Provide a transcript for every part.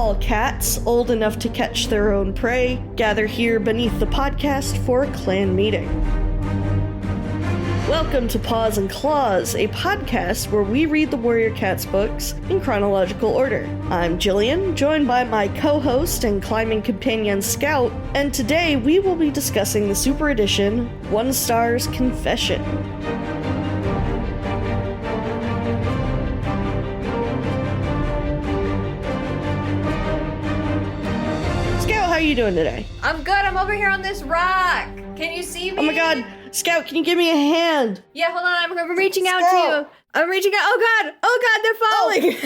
All cats, old enough to catch their own prey, gather here beneath the podcast for a clan meeting. Welcome to Paws Clause, a podcast where we read the Warrior Cats books in chronological order. I'm Jillian, joined by my co-host and climbing companion Scout, and today we will be discussing the Super Edition, Onestar's Confession. How are you doing today? I'm good. I'm over here on this rock. Can you see me? Oh my god. Scout, can you give me a hand? Yeah, hold on. I'm reaching out to you. I'm reaching out. Oh god, they're falling.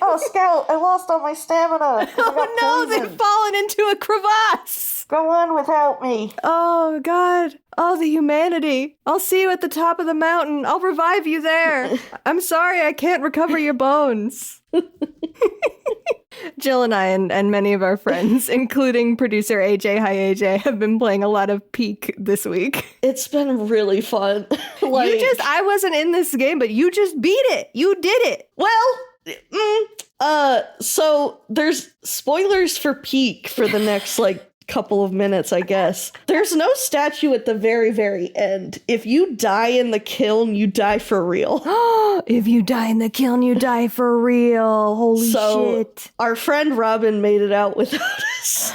Oh, Scout, I lost all my stamina. Oh no, they've fallen into a crevasse. Go on without me. Oh god. Oh, the humanity. I'll see you at the top of the mountain. I'll revive you there. I'm sorry, I can't recover your bones. Jill and I and many of our friends, including producer AJ, hi AJ, have been playing a lot of Peak this week. It's been really fun. I wasn't in this game, but you just beat it. You did it. Well, so there's spoilers for Peak for the next, couple of minutes, I guess. There's no statue at the very, very end. If you die in the kiln, you die for real. If you die in the kiln, you die for real. Holy shit. Our friend Robin made it out without us.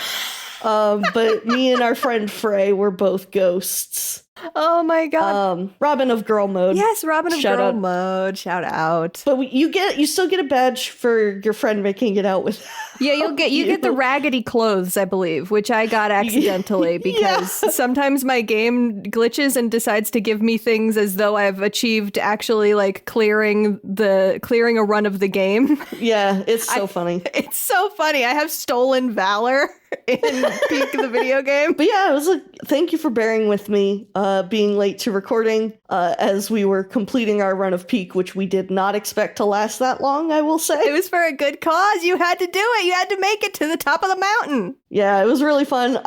But me and our friend Frey were both ghosts. Oh my god. Robin of Girl Mode. Yes, Robin of Girl Mode. Shout out. But you still get a badge for your friend making it out with. Yeah, you get the raggedy clothes, I believe, which I got accidentally because sometimes my game glitches and decides to give me things as though I've achieved actually clearing a run of the game. Yeah, it's so funny. It's so funny. I have stolen valor in Peak the video game. But yeah, it was thank you for bearing with me, being late to recording as we were completing our run of Peak, which we did not expect to last that long, I will say. It was for a good cause. You had to do it. You had to make it to the top of the mountain. Yeah, it was really fun.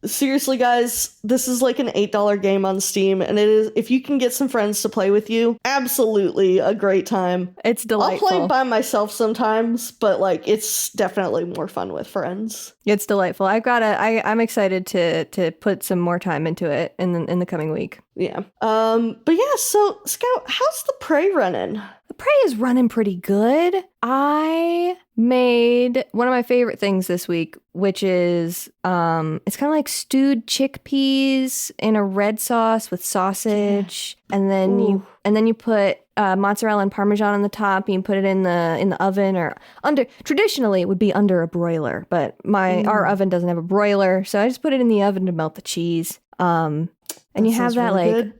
Seriously, guys, this is like an $8 game on Steam, and it is, if you can get some friends to play with you, absolutely a great time. It's delightful. I'll play by myself sometimes, but it's definitely more fun with friends. It's delightful. I'm excited to put some more time into it in the coming week. Yeah. But yeah, so Scout, how's the prey running? The prey is running pretty good. I made one of my favorite things this week, which is it's kind of like stewed chickpeas in a red sauce with sausage, and then you put mozzarella and parmesan on the top. You put it in the oven or under. Traditionally, it would be under a broiler, but our oven doesn't have a broiler, so I just put it in the oven to melt the cheese. And you have that really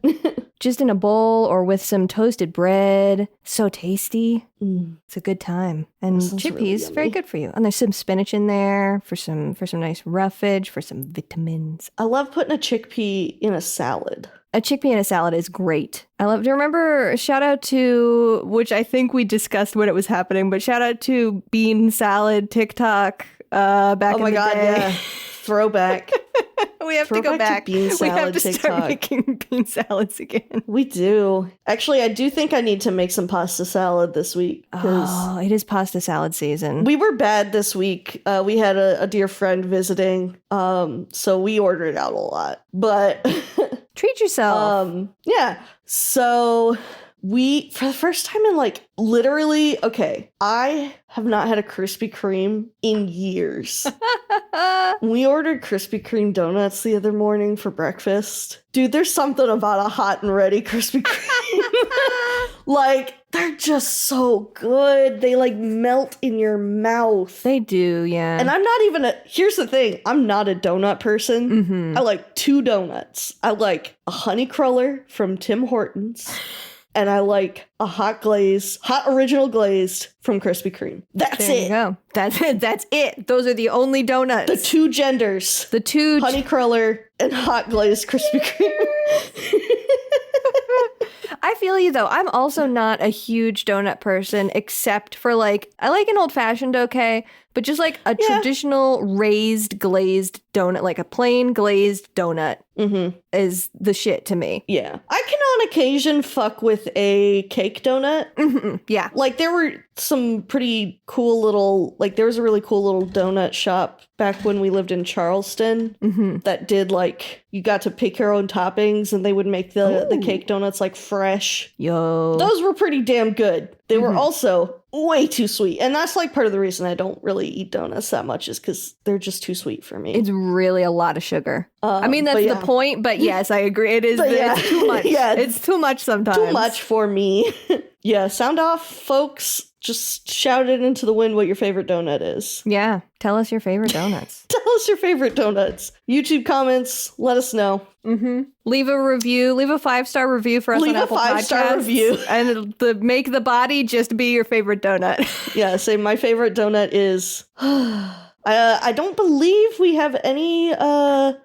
just in a bowl or with some toasted bread. So tasty. It's a good time. And chickpeas, really very good for you. And there's some spinach in there for some nice roughage, for some vitamins. I love putting a chickpea in a salad. A chickpea in a salad is great. I love to remember, shout out to, which I think we discussed when it was happening, but shout out to bean salad TikTok back in the day. Oh my god, yeah. Throwback. We have to go back. To bean salad we have to TikTok. Start making bean salads again. We do. Actually, I do think I need to make some pasta salad this week. Oh, it is pasta salad season. We were bad this week. We had a dear friend visiting, so we ordered out a lot. But treat yourself. Yeah. So we, for the first time in literally, I have not had a Krispy Kreme in years. We ordered Krispy Kreme donuts the other morning for breakfast. Dude, there's something about a hot and ready Krispy Kreme. They're just so good. They melt in your mouth. They do, yeah. And I'm not even here's the thing. I'm not a donut person. Mm-hmm. I like 2 donuts. I like a honey cruller from Tim Hortons. And I like a hot original glazed from Krispy Kreme. That's there it. You go. That's it. That's it. Those are the only donuts. The 2 genders. The 2 honey cruller and hot glazed Krispy Kreme. I feel you though. I'm also not a huge donut person, except for I like an old fashioned but just a traditional raised glazed donut, like a plain glazed donut is the shit to me. Yeah. I can on occasion fuck with a cake donut. Mm-hmm. Yeah. some pretty cool little, like there was a really cool little donut shop back when we lived in Charleston that did like, you got to pick your own toppings and they would make the cake donuts like fresh. Yo. Those were pretty damn good. They were also way too sweet. And that's like part of the reason I don't really eat donuts that much is because they're just too sweet for me. It's really a lot of sugar. I mean, that's the point, but yes, I agree. It is. It's too much. It's too much sometimes. Too much for me. Yeah, sound off, folks. Just shout it into the wind what your favorite donut is. Yeah, tell us your favorite donuts. Tell us your favorite donuts. YouTube comments, let us know. Leave a review. Leave a 5-star review for us on Apple Podcasts. Leave a 5-star review. And make the body just be your favorite donut. Yeah, say my favorite donut is... I don't believe we have any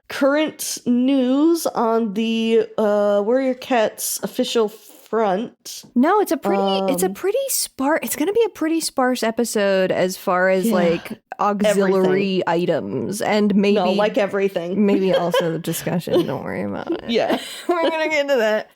current news on the Warrior Cats official front. No, it's a pretty sparse. It's going to be a pretty sparse episode as far as like auxiliary items and maybe like everything. Maybe also the discussion. Don't worry about it. Yeah, we're gonna get into that.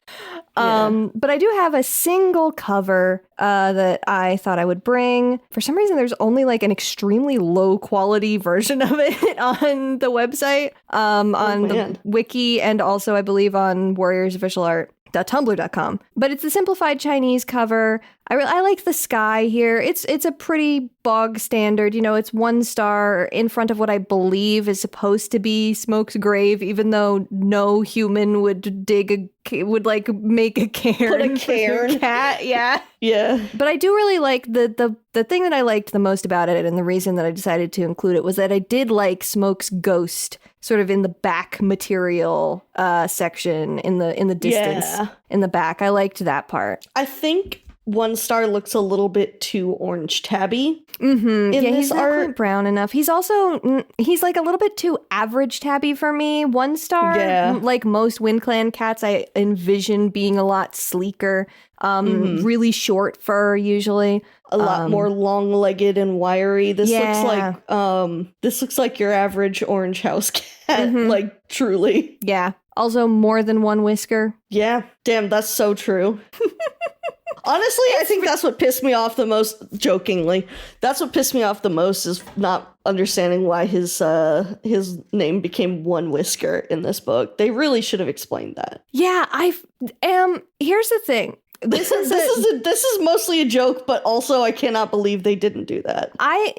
But I do have a single cover that I thought I would bring. For some reason, there's only like an extremely low quality version of it on the website, on the wiki, and also I believe on Warriors Official Art. .tumblr.com. But it's a simplified Chinese cover. I like the sky here. It's a pretty bog standard. You know, it's 1 star in front of what I believe is supposed to be Smoke's grave, even though no human would make a cairn. Put a cairn. Cat, yeah. Yeah. But I do really like the thing that I liked the most about it, and the reason that I decided to include it was that I did like Smoke's ghost sort of in the back material section in the distance in the back. I liked that part. I think 1 star looks a little bit too orange tabby. He's not quite brown enough. He's also he's like a little bit too average tabby for me. 1 star, like most Wind Clan cats, I envision being a lot sleeker. Really short fur usually. A lot more long-legged and wiry. This looks like your average orange house cat, like truly. Yeah. Also more than 1 whisker. Yeah. Damn, that's so true. Honestly, I think that's what pissed me off the most, jokingly. That's what pissed me off the most is not understanding why his name became 1 whisker in this book. They really should have explained that. Yeah, here's the thing. This is mostly a joke, but also I cannot believe they didn't do that. I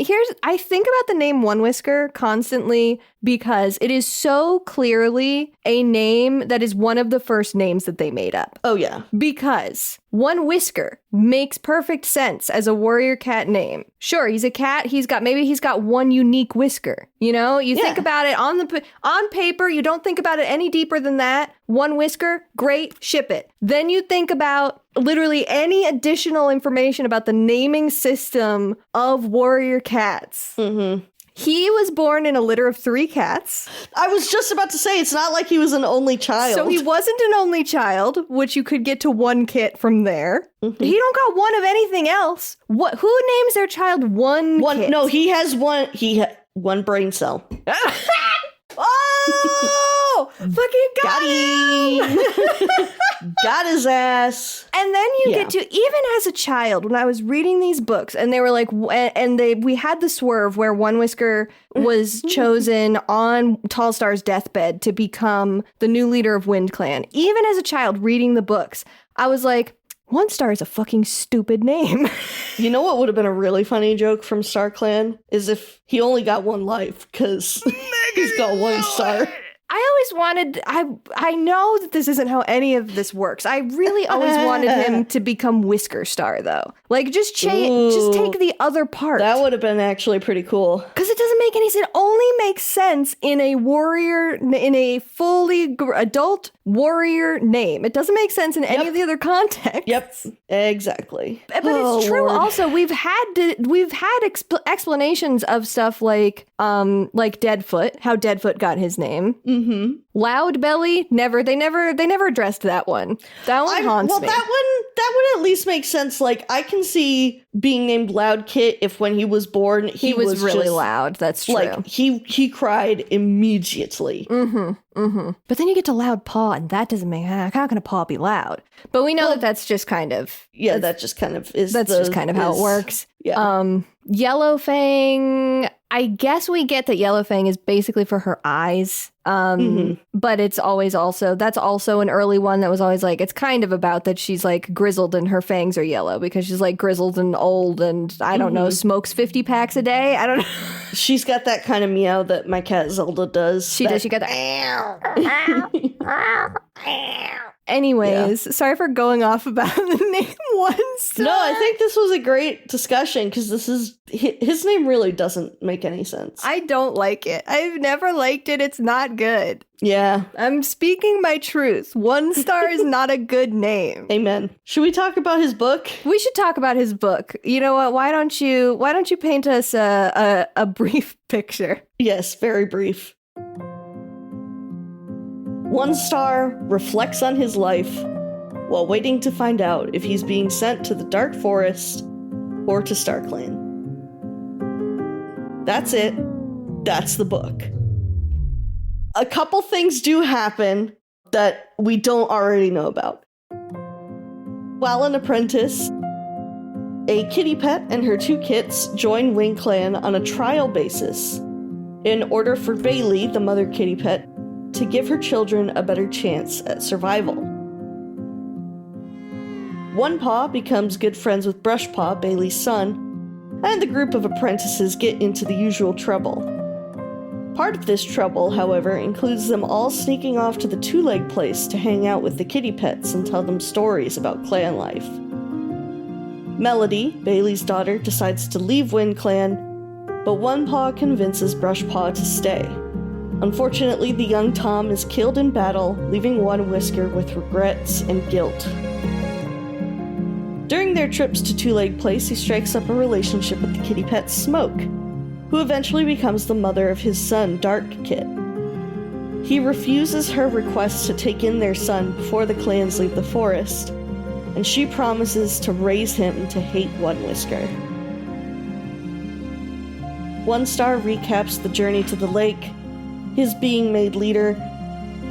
think about the name 1 Whisker constantly because it is so clearly a name that is one of the first names that they made up. Oh yeah. Because 1 Whisker makes perfect sense as a warrior cat name. Sure, he's a cat. He's got 1 unique whisker. You know, you think about it on paper. You don't think about it any deeper than that. 1 whisker, great, ship it. Then you think about literally any additional information about the naming system of warrior cats. He was born in a litter of 3 cats. I was just about to say, it's not like he was an only child. So he wasn't an only child, which you could get to 1 kit from there. He don't got 1 of anything else. Who names their child 1 kit? No, he has 1. One brain cell. Oh, fucking got him. Got his ass. And then you get to, even as a child, when I was reading these books, and they were like, we had the swerve where 1 Whisker was chosen on Tall Star's deathbed to become the new leader of Wind Clan. Even as a child reading the books, I was like, 1 Star is a fucking stupid name. You know what would have been a really funny joke from Star Clan? Is if he only got 1 life, because he's got 1 star. I always wanted, I know that this isn't how any of this works. I really always wanted him to become Whisker Star, though. Like, just take the other part. That would have been actually pretty cool. Because it doesn't make any sense. It only makes sense in a fully adult warrior name. It doesn't make sense in any of the other contexts. Yep, exactly. But it's true. Lord. Also, we've had explanations of stuff like Deadfoot, how Deadfoot got his name. Loud Belly, never. They never addressed that one. That one haunts me. Well, that would at least make sense. Like, I can see being named Loud Kit if when he was born, he was really just loud. That's true. Like, he cried immediately. But then you get to Loud Paw, and that doesn't make... How can a paw be loud? But we know that's just kind of... Yeah, that just kind of is... That's just kind of how it works. Yeah. Yellow Fang... I guess we get that Yellow Fang is basically for her eyes. But it's always also... That's also an early one that was always like... It's kind of about that she's like grizzled and her fangs are yellow because she's like grizzled and old and I don't know, smokes 50 packs a day. I don't know. She's got that kind of meow that my cat Zelda does. She does. She got that... Anyways, sorry for going off about the name Onestar. No, I think this was a great discussion because this is... His name really doesn't make any sense. I don't like it. I've never liked it. It's not good. Yeah. I'm speaking my truth. Onestar is not a good name. Amen. Should we talk about his book? We should talk about his book. You know what? Why don't you paint us a brief picture? Yes, very brief. Onestar reflects on his life while waiting to find out if he's being sent to the Dark Forest or to StarClan. That's it. That's the book. A couple things do happen that we don't already know about. While an apprentice, a kitty pet and her 2 kits join Wing Clan on a trial basis in order for Bailey, the mother kitty pet, to give her children a better chance at survival. One Paw becomes good friends with Brush Paw, Bailey's son, and the group of apprentices get into the usual trouble. Part of this trouble, however, includes them all sneaking off to the Two-Leg place to hang out with the kitty pets and tell them stories about clan life. Melody, Bailey's daughter, decides to leave Wind Clan, but One Paw convinces Brush Paw to stay. Unfortunately, the young Tom is killed in battle, leaving One Whisker with regrets and guilt. During their trips to Two-Leg Place, he strikes up a relationship with the kitty pet Smoke, who eventually becomes the mother of his son, Dark Kit. He refuses her request to take in their son before the clans leave the forest, and she promises to raise him to hate One Whisker. Onestar recaps the journey to the lake, his being made leader,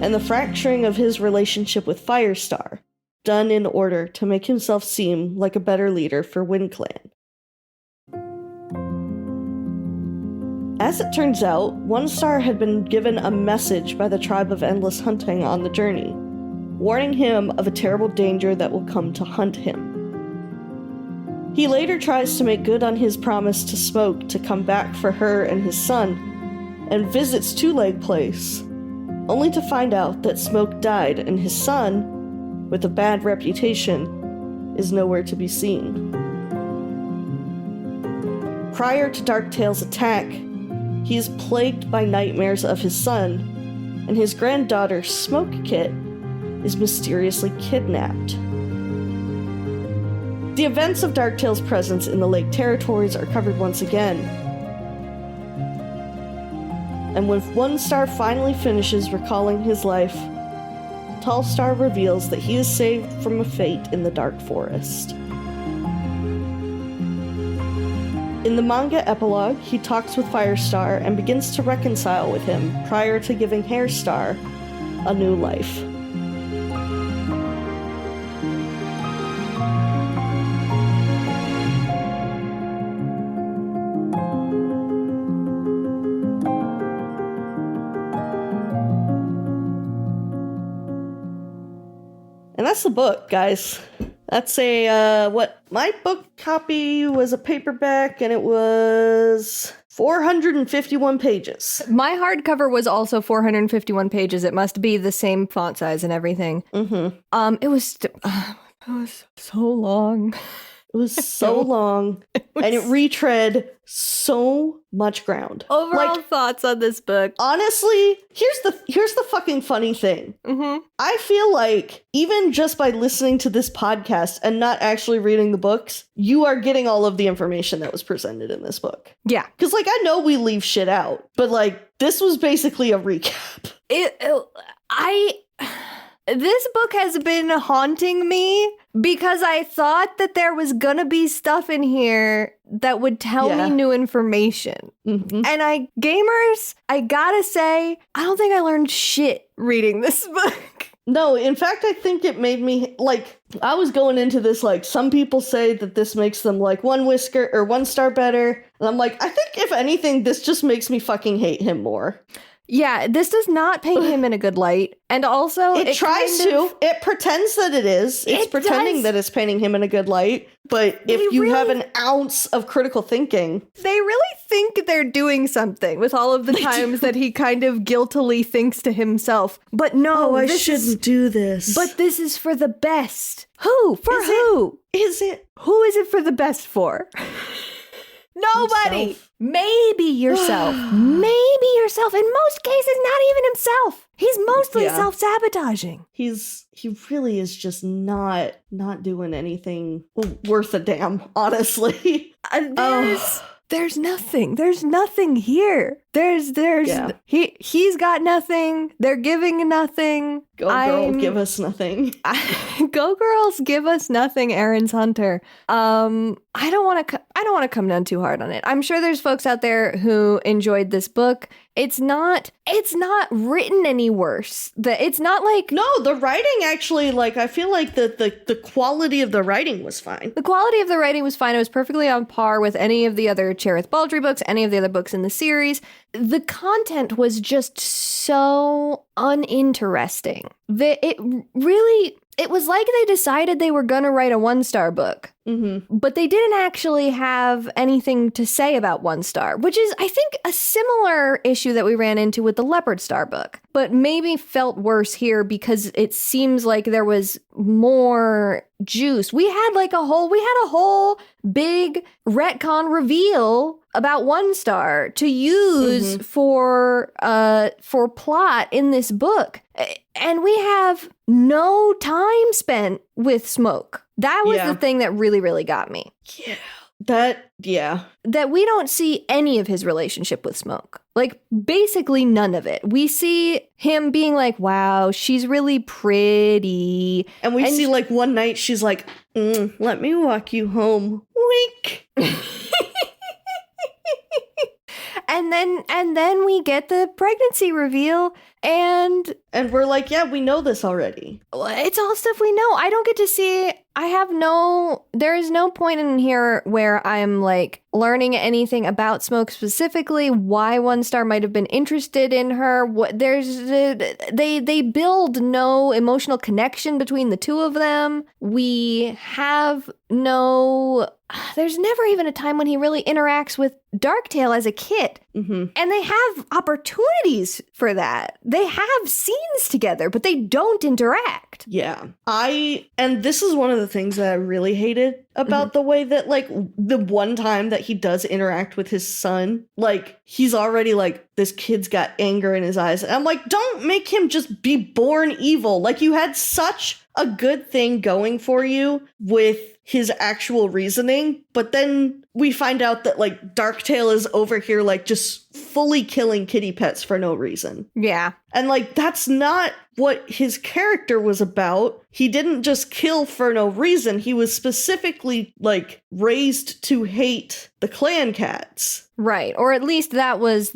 and the fracturing of his relationship with Firestar, done in order to make himself seem like a better leader for Wind Clan. As it turns out, Onestar had been given a message by the tribe of Endless Hunting on the journey, warning him of a terrible danger that will come to hunt him. He later tries to make good on his promise to Smoke to come back for her and his son, and visits Two-Leg Place, only to find out that Smoke died and his son, with a bad reputation, is nowhere to be seen. Prior to Darktail's attack, he is plagued by nightmares of his son, and his granddaughter, Smoke Kit, is mysteriously kidnapped. The events of Darktail's presence in the Lake Territories are covered once again, and when Onestar finally finishes recalling his life, Tallstar reveals that he is saved from a fate in the Dark Forest. In the manga epilogue, he talks with Firestar and begins to reconcile with him prior to giving Hairstar a new life. And that's the book, guys. That's my book copy was a paperback, and it was 451 pages. My hardcover was also 451 pages. It must be the same font size and everything. Mm-hmm. It was so long. It was so long, and it retread so much ground. Overall thoughts on this book. Honestly, here's the fucking funny thing. Mm-hmm. I feel like even just by listening to this podcast and not actually reading the books, you are getting all of the information that was presented in this book. Yeah. Because, I know we leave shit out, but, this was basically a recap. This book has been haunting me because I thought that there was gonna be stuff in here that would tell me new information. Mm-hmm. And gamers, I gotta say, I don't think I learned shit reading this book. No, in fact, I think it made me, like, I was going into this, like, some people say that this makes them, like, one star better. And I'm like, I think if anything, this just makes me fucking hate him more. Yeah, this does not paint him in a good light. And also, it tries to. It pretends that it is. It's pretending that it's painting him in a good light. But if you have an ounce of critical thinking... They really think they're doing something with all of the times that he kind of guiltily thinks to himself. But no, I shouldn't do this. But this is for the best. Who? For who? Is it? Who is it for the best for? Nobody. Himself. Maybe yourself. Maybe yourself. In most cases, not even himself. He's mostly self-sabotaging. He really is just not doing anything worth a damn, honestly. There's nothing. There's nothing here. He's got nothing. They're giving nothing. Go girl, give us nothing. Go girls, give us nothing, Erin's Hunter. I don't want to come down too hard on it. I'm sure there's folks out there who enjoyed this book. It's not written any worse. It's not like... No, the writing actually, like, I feel like the quality of the writing was fine. The quality of the writing was fine. It was perfectly on par with any of the other Cherith Baldry books, any of the other books in the series. The content was just so uninteresting. It was like they decided they were gonna write a 1-star book. Mm-hmm. But they didn't actually have anything to say about 1-star, which is, I think, a similar issue that we ran into with the Leopard Star book, but maybe felt worse here because it seems like there was more juice. We had a whole big retcon reveal about 1-star to use for plot in this book. And we have no time spent with Smoke. That was the thing that really, really got me. Yeah. That we don't see any of his relationship with Smoke. Like, basically none of it. We see him being like, wow, she's really pretty. And we see, like, one night she's like, let me walk you home. Wink. And then we get the pregnancy reveal, and we're like, yeah, we know this already. It's all stuff we know. I don't get to see. There is no point in here where I'm like learning anything about Smoke specifically, why 1-star might have been interested in her. They build no emotional connection between the two of them. We have there's never even a time when he really interacts with Darktail as a kid. Mm-hmm. And they have opportunities for that. They have scenes together, but they don't interact. Yeah. And this is one of the things that I really hated about the way that, like, the one time that he does interact with his son, like, he's already like, this kid's got anger in his eyes. And I'm like, don't make him just be born evil. Like, you had such a good thing going for you with his actual reasoning, but then we find out that, like, Darktail is over here, like, just fully killing kitty pets for no reason. Yeah. And, like, that's not what his character was about. He didn't just kill for no reason. He was specifically, like, raised to hate the clan cats. Right. Or at least that was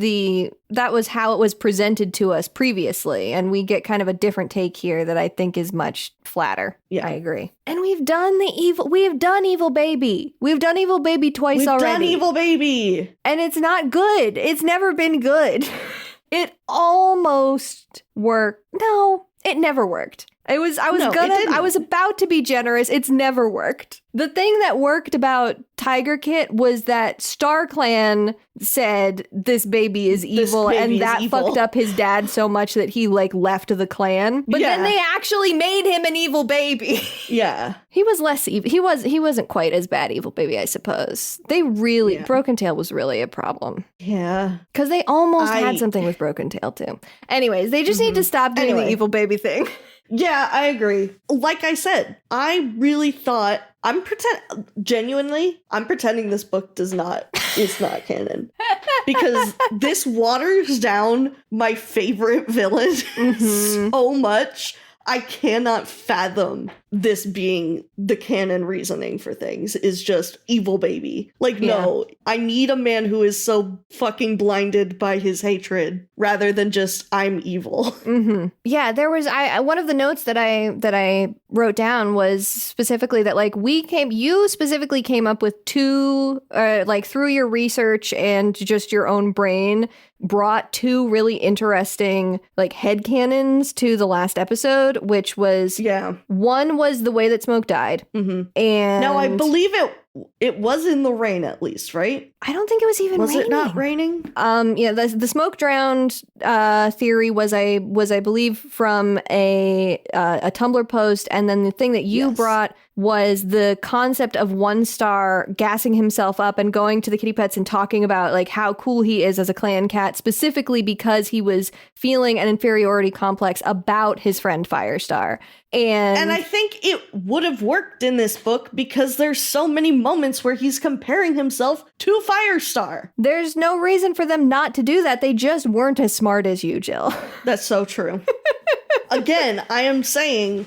how it was presented to us previously. And we get kind of a different take here that I think is much flatter. Yeah. I agree. And we've done Evil Baby. We've done Evil Baby twice already. We've done Evil Baby. And it's not good. It's never been good. It almost worked. No, it never worked. I was about to be generous. It's never worked. The thing that worked about Tiger Kit was that StarClan said this baby is evil, and that fucked up his dad so much that he, like, left the clan. But then they actually made him an evil baby. Yeah. He was less evil. He wasn't quite as bad evil baby, I suppose. They really Broken Tail was really a problem. Yeah. Because they almost had something with Broken Tail too. Anyways, they just need to stop doing the evil baby thing. Yeah, I agree. Like I said, I really thought I'm pretending this book is not canon. Because this waters down my favorite villain so much. I cannot fathom this being the canon reasoning for things, is just evil baby. Like, no, I need a man who is so fucking blinded by his hatred rather than just I'm evil. Mm-hmm. Yeah, there was one of the notes that I wrote down was specifically that like you specifically came up with two like through your research and just your own brain brought two really interesting like headcanons to the last episode, which was one was the way that Smoke died. Mm-hmm. And now I believe it was in the rain at least, right? I don't think it was even was raining. Was it not raining? Yeah, the smoke drowned theory was I believe from a Tumblr post, and then the thing that you brought was the concept of Onestar gassing himself up and going to the kitty pets and talking about like how cool he is as a clan cat, specifically because he was feeling an inferiority complex about his friend Firestar. And I think it would have worked in this book because there's so many moments where he's comparing himself to Firestar. There's no reason for them not to do that. They just weren't as smart as you, Jill. That's so true. Again, I am saying,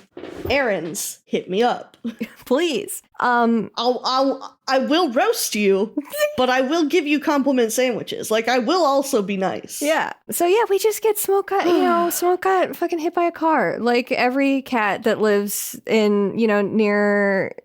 Erin's, hit me up. Please. I will roast you, but I will give you compliment sandwiches. Like, I will also be nice. Yeah. So yeah, we just get Smoke got fucking hit by a car. Like every cat that lives in, near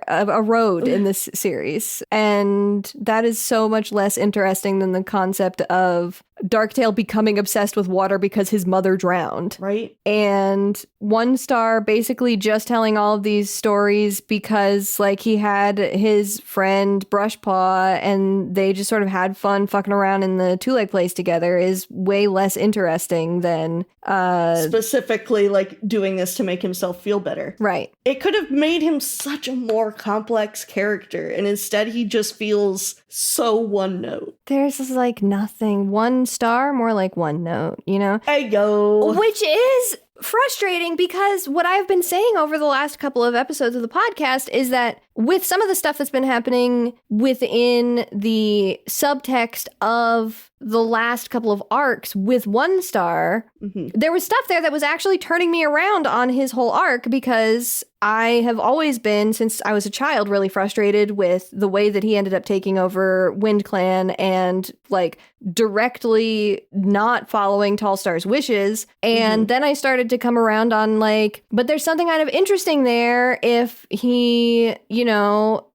a road in this series. And that is so much less interesting than the concept of Darktail becoming obsessed with water because his mother drowned. Right. And Onestar basically just telling all of these stories because like he had his friend Brushpaw and they just sort of had fun fucking around in the two-leg place together is way less interesting than specifically like doing this to make himself feel better. Right. It could have made him such a more complex character, and instead he just feels so one note. There's like nothing. One star, more like one note, Hey, yo. Which is frustrating because what I've been saying over the last couple of episodes of the podcast is that with some of the stuff that's been happening within the subtext of the last couple of arcs with Onestar, there was stuff there that was actually turning me around on his whole arc because I have always been, since I was a child, really frustrated with the way that he ended up taking over Wind Clan and like directly not following Tallstar's wishes. And then I started to come around on like, but there's something kind of interesting there if he,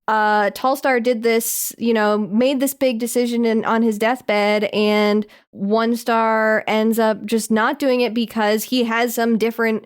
Tallstar did this, made this big decision on his deathbed, and Onestar ends up just not doing it because he has some different,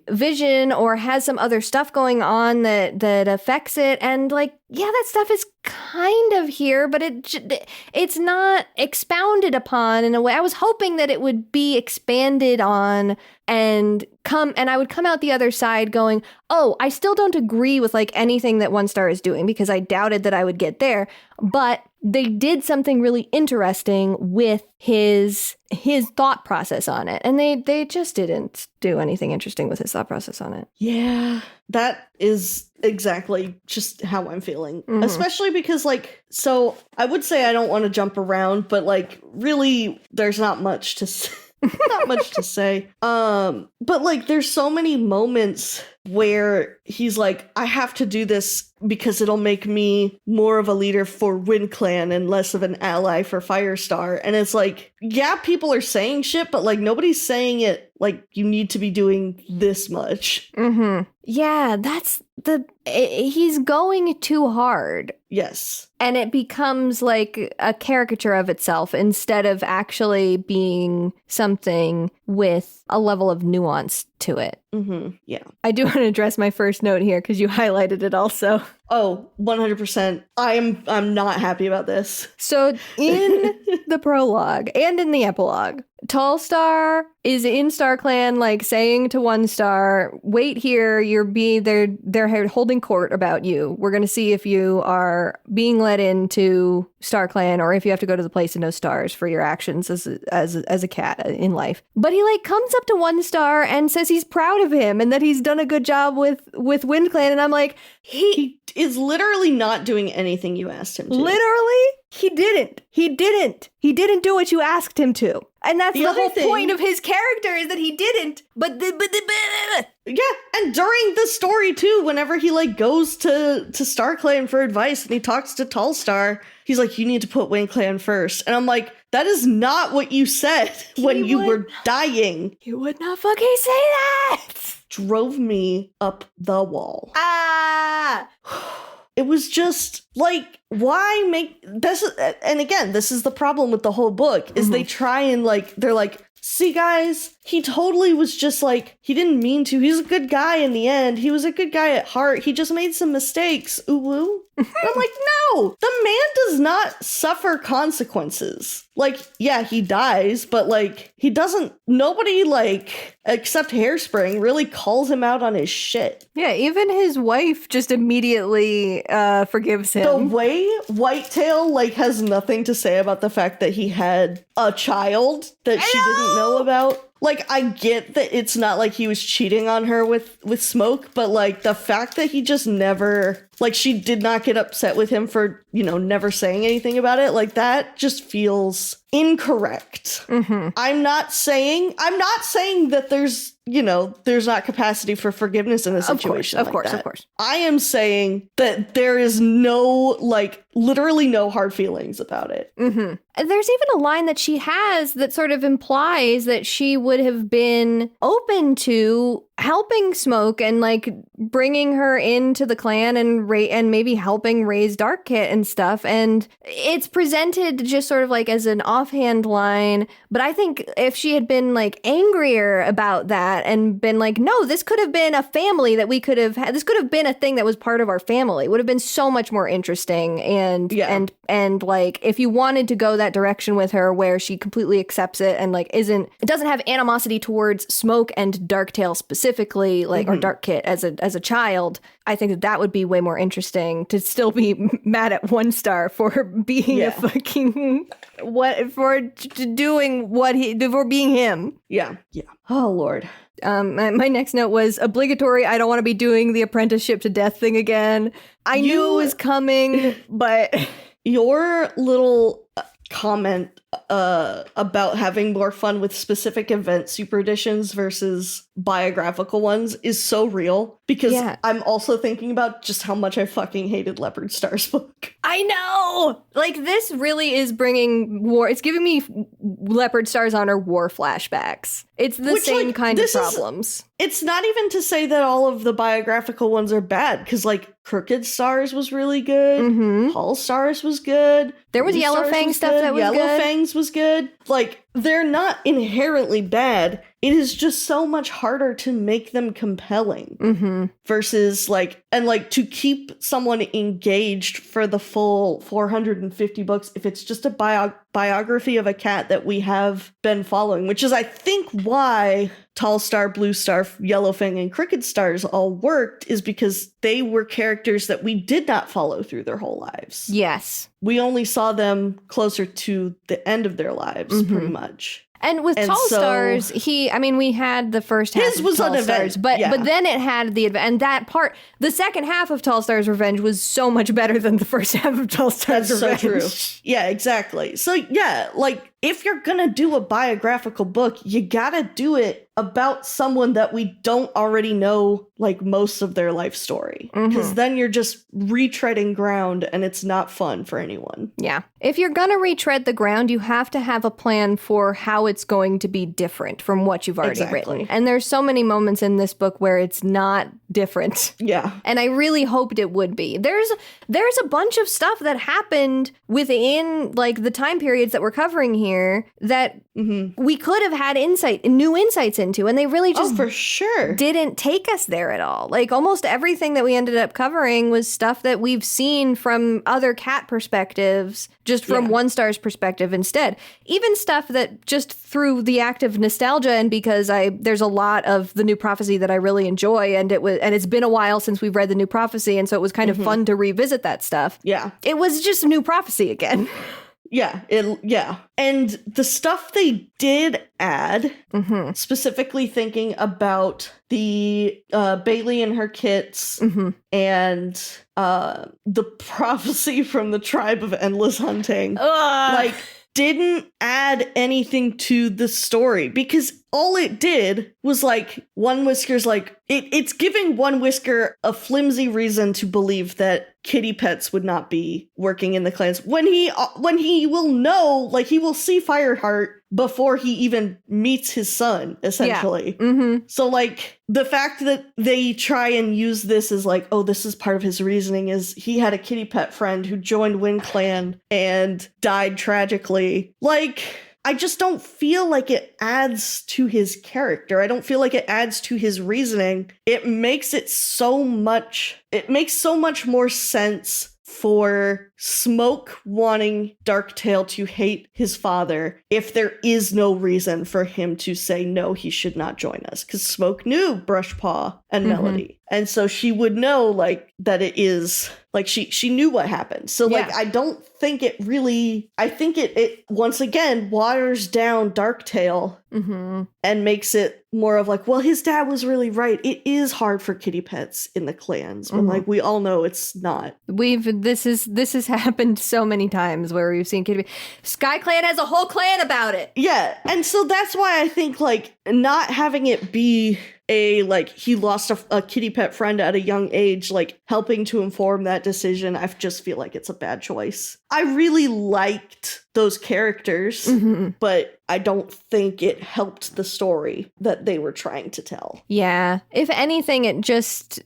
vision or has some other stuff going on that affects it. And like, yeah, that stuff is kind of here, but it's not expounded upon in a way. I was hoping that it would be expanded on and I would come out the other side going, oh, I still don't agree with like anything that Onestar is doing because I doubted that I would get there, but they did something really interesting with his thought process on it. And they just didn't do anything interesting with his thought process on it. Yeah, that is exactly just how I'm feeling. Especially because so I would say I don't want to jump around, but like really there's not much to say. Not much to say. But like there's so many moments where he's like, I have to do this because it'll make me more of a leader for Wind Clan and less of an ally for Firestar. And it's like, yeah, people are saying shit, but like nobody's saying it like you need to be doing this much. Yeah, he's going too hard. Yes. And it becomes like a caricature of itself instead of actually being something with a level of nuance to it. Yeah. I do want to address my first note here because you highlighted it also. Oh, 100%. I'm not happy about this. So in the prologue and in the epilogue, Tallstar is in StarClan, like saying to Onestar, wait here, they're holding court about you. We're going to see if you are being let into StarClan or if you have to go to the place of no stars for your actions as a cat in life. But he like comes up to Onestar and says he's proud of him and that he's done a good job with Wind Clan. And I'm like, he is literally not doing anything you asked him to. Literally? He didn't. He didn't do what you asked him to. And that's the whole point of his character is that he didn't. Yeah, and during the story too, whenever he like goes to StarClan for advice and he talks to Tallstar, he's like, you need to put Wayne Clan first. And I'm like, that is not what you said when you were dying. You would not fucking say that. Drove me up the wall. Ah! It was just like, why make this? And again, this is the problem with the whole book is they try and like, they're like, see guys, he totally was just like, he didn't mean to. He's a good guy in the end. He was a good guy at heart. He just made some mistakes. Ooh woo. And I'm like, no, the man does not suffer consequences. Like, yeah, he dies, but like, he doesn't, nobody like, except Hairspring, really calls him out on his shit. Yeah, even his wife just immediately forgives him. The way Whitetail like has nothing to say about the fact that he had a child that she didn't know about. Like, I get that it's not like he was cheating on her with Smoke, but like the fact that he just never, like she did not get upset with him for, you know, never saying anything about it, like that just feels incorrect. I'm not saying that there's, you know, there's not capacity for forgiveness in a situation of course. I am saying that there is no, like, literally no hard feelings about it. And there's even a line that she has that sort of implies that she would have been open to helping Smoke and like bringing her into the clan and maybe helping raise Dark Kit and stuff. And it's presented just sort of like as an offhand line. But I think if she had been like angrier about that and been like, no, this could have been a family that we could have had. This could have been a thing that was part of our family. It would have been so much more interesting. And like if you wanted to go that direction with her where she completely accepts it and like it doesn't have animosity towards Smoke and Darktail specifically, like or Dark Kit as a child, I think that would be way more interesting to still be mad at Onestar for being a fucking for being him. Yeah. Oh Lord. My next note was obligatory. I don't want to be doing the apprenticeship to death thing again. I knew it was coming, but your little comment about having more fun with specific event super editions versus biographical ones is so real because I'm also thinking about just how much I fucking hated Leopard Star's book. I know! Like, this really is bringing war. It's giving me Leopard Star's Honor war flashbacks. It's the same kind of problems. It's not even to say that all of the biographical ones are bad, because, like, Crooked Stars was really good. Hall Stars was good. There was Yellowfang stuff that was good. Yellowfangs was good. Like, they're not inherently bad. It is just so much harder to make them compelling versus like, and like to keep someone engaged for the full 450 books if it's just a biography of a cat that we have been following, which is I think why Tall Star, Blue Star, Yellowfang, and Crooked Stars all worked is because they were characters that we did not follow through their whole lives. Yes. We only saw them closer to the end of their lives, pretty much. And with Tall Stars, we had the first half his was of Tall an event, Stars, but then it had the event, and that part, the second half of Tall Stars Revenge was so much better than the first half of Tall Stars Revenge. That's so true. Yeah, exactly. So yeah, like, if you're gonna do a biographical book, you gotta do it about someone that we don't already know, like, most of their life story. Because then you're just retreading ground, and it's not fun for anyone. Yeah. If you're gonna retread the ground, you have to have a plan for how it's going to be different from what you've already written. And there's so many moments in this book where it's not different. Yeah. And I really hoped it would be. There's a bunch of stuff that happened within, like, the time periods that we're covering here that we could have had new insights into, and they really just for sure didn't take us there at all. Like, almost everything that we ended up covering was stuff that we've seen from other cat perspectives, just from One Star's perspective instead. Even stuff that just through the act of nostalgia, and because there's a lot of the New Prophecy that I really enjoy, and it's been a while since we've read the New Prophecy, and so it was kind of fun to revisit that stuff. Yeah. It was just New Prophecy again. Yeah. And the stuff they did add, Mm-hmm. specifically thinking about the Bailey and her kits Mm-hmm. and the prophecy from the tribe of endless hunting, like, didn't add anything to the story, because all it did was, like, One Whisker's like, it's giving One Whisker a flimsy reason to believe that kitty pets would not be working in the clans when he will know, like, he will see Fireheart before he even meets his son, essentially. Yeah. Mm-hmm. So, like, the fact that they try and use this as, like, oh, this is part of his reasoning, is he had a kitty pet friend who joined Wind Clan and died tragically. Like, I just don't feel like it adds to his character. I don't feel like it adds to his reasoning. It makes so much more sense for Smoke wanting Darktail to hate his father if there is no reason for him to say, no, he should not join us. Because Smoke knew Brushpaw and Melody. And so she would know, like, that it is, like, she knew what happened. So, like, I don't think it really, I think it once again waters down Darktail and makes it more of like, well, his dad was really right. It is hard for kitty pets in the clans, when, like, we all know it's not. This has happened so many times where we've seen kitty. Sky Clan has a whole clan about it. Yeah, and so that's why I think, like, not having it be like, he lost a kitty pet friend at a young age, like, helping to inform that decision, I just feel like it's a bad choice. I really liked those characters, but I don't think it helped the story that they were trying to tell. Yeah. If anything, it just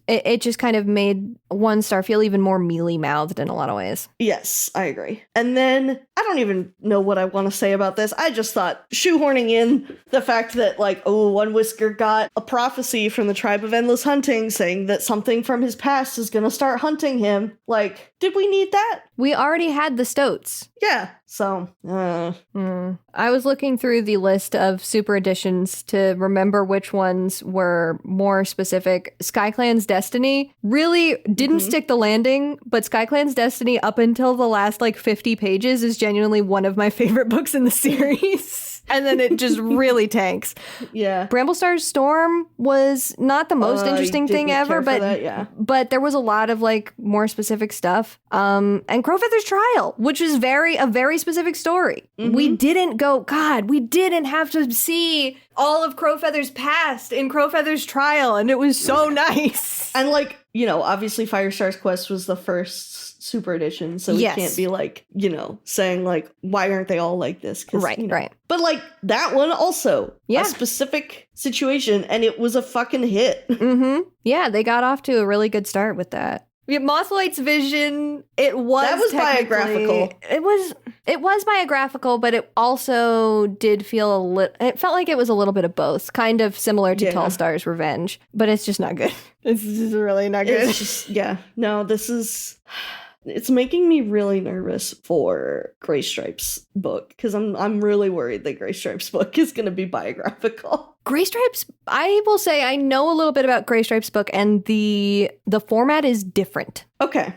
kind of made One Star feel even more mealy-mouthed in a lot of ways. Yes, I agree. And then, I don't even know what I want to say about this. I just thought, shoehorning in the fact that, like, oh, One Whisker got a prophecy from the tribe of endless hunting saying that something from his past is going to start hunting him. Like, did we need that? We already had the Stoats. Yeah, so, I was looking through the list of super editions to remember which ones were more specific. SkyClan's Destiny really didn't stick the landing, but SkyClan's Destiny up until the last, like, 50 pages is genuinely one of my favorite books in the series. And then it just really tanks. Yeah. Bramblestar's Storm was not the most interesting thing ever, but there was a lot of, like, more specific stuff. And Crowfeather's Trial, which is a very specific story. We didn't have to see all of Crowfeather's past in Crowfeather's Trial, and it was so nice. And, like, you know, obviously Firestar's Quest was the first super edition, so we can't be, like, you know, saying, like, why aren't they all like this? Right, you know. right. But, like, that one also, a specific situation, and it was a fucking hit. Yeah, they got off to a really good start with that. Yeah, Mothlight's Vision, that was biographical. It was biographical, but it also did feel it felt like it was a little bit of both, kind of similar to Tall Star's Revenge, but it's just not good. It's just really not good. It's just, it's making me really nervous for Gray Stripe's book, because I'm really worried that Gray Stripe's book is going to be biographical. Gray Stripe's, I will say I know a little bit about Gray Stripe's book, and the format is different. Okay.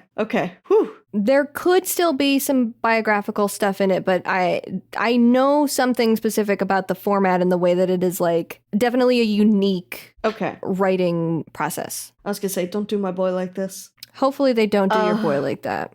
Whew. There could still be some biographical stuff in it, but I know something specific about the format and the way that it is, like, definitely a unique writing process. I was going to say, don't do my boy like this. Hopefully they don't do your boy like that.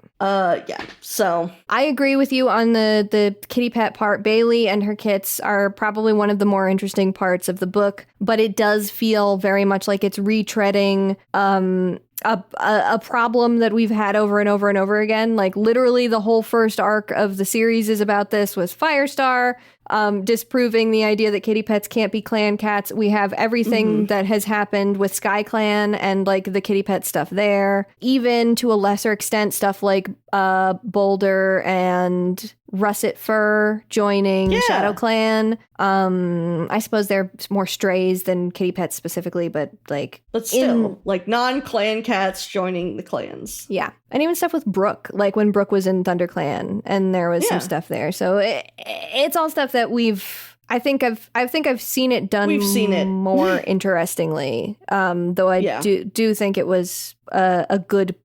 So I agree with you on the kitty pet part. Bailey and her kits are probably one of the more interesting parts of the book, but it does feel very much like it's retreading a problem that we've had over and over and over again. Like, literally the whole first arc of the series is about this, with Firestar disproving the idea that kitty pets can't be clan cats. We have everything that has happened with Sky Clan and, like, the kitty pet stuff there. Even to a lesser extent, stuff like Boulder and Russet Fur joining Shadow Clan. I suppose they're more strays than kitty pets specifically, but still, like, non-clan cats joining the clans. Yeah. And even stuff with Brooke, like when Brooke was in ThunderClan and there was some stuff there. So it's all stuff that I think I've seen it done. We've seen it more interestingly. Though I do think it was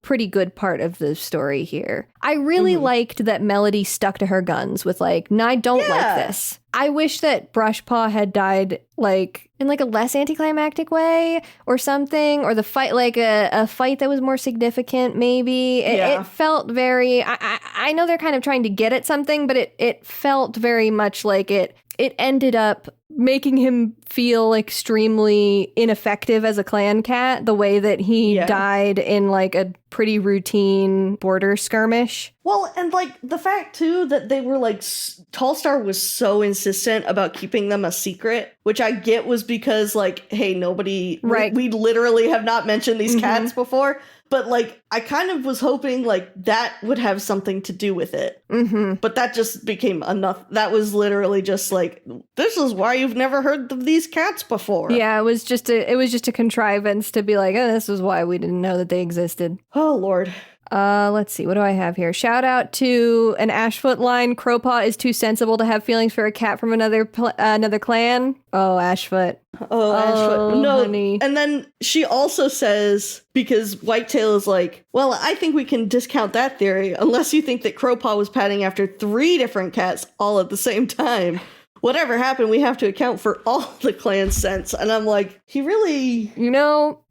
pretty good part of the story here. I really liked that Melody stuck to her guns with like, no, I don't like this. I wish that Brushpaw had died like in like a less anticlimactic way or something, or the fight, like a fight that was more significant. Maybe it felt very. I know they're kind of trying to get at something, but it felt very much like it ended up making him feel extremely ineffective as a clan cat, the way that he died in like a pretty routine border skirmish. Well, and like the fact too that they were like, Tallstar was so insistent about keeping them a secret, which I get was because like, hey, nobody, we literally have not mentioned these cats before. But, like, I kind of was hoping, like, that would have something to do with it. But that just became enough. That was literally just, like, this is why you've never heard of these cats before. Yeah, it was just a contrivance to be like, oh, this is why we didn't know that they existed. Oh, Lord. Let's see. What do I have here? Shout out to an Ashfoot line. Crowpaw is too sensible to have feelings for a cat from another clan. Oh, Ashfoot. Oh, Ashfoot. No, honey. And then she also says, because Whitetail is like, well, I think we can discount that theory unless you think that Crowpaw was patting after 3 different cats all at the same time. Whatever happened, we have to account for all the clan sense. And I'm like, he really...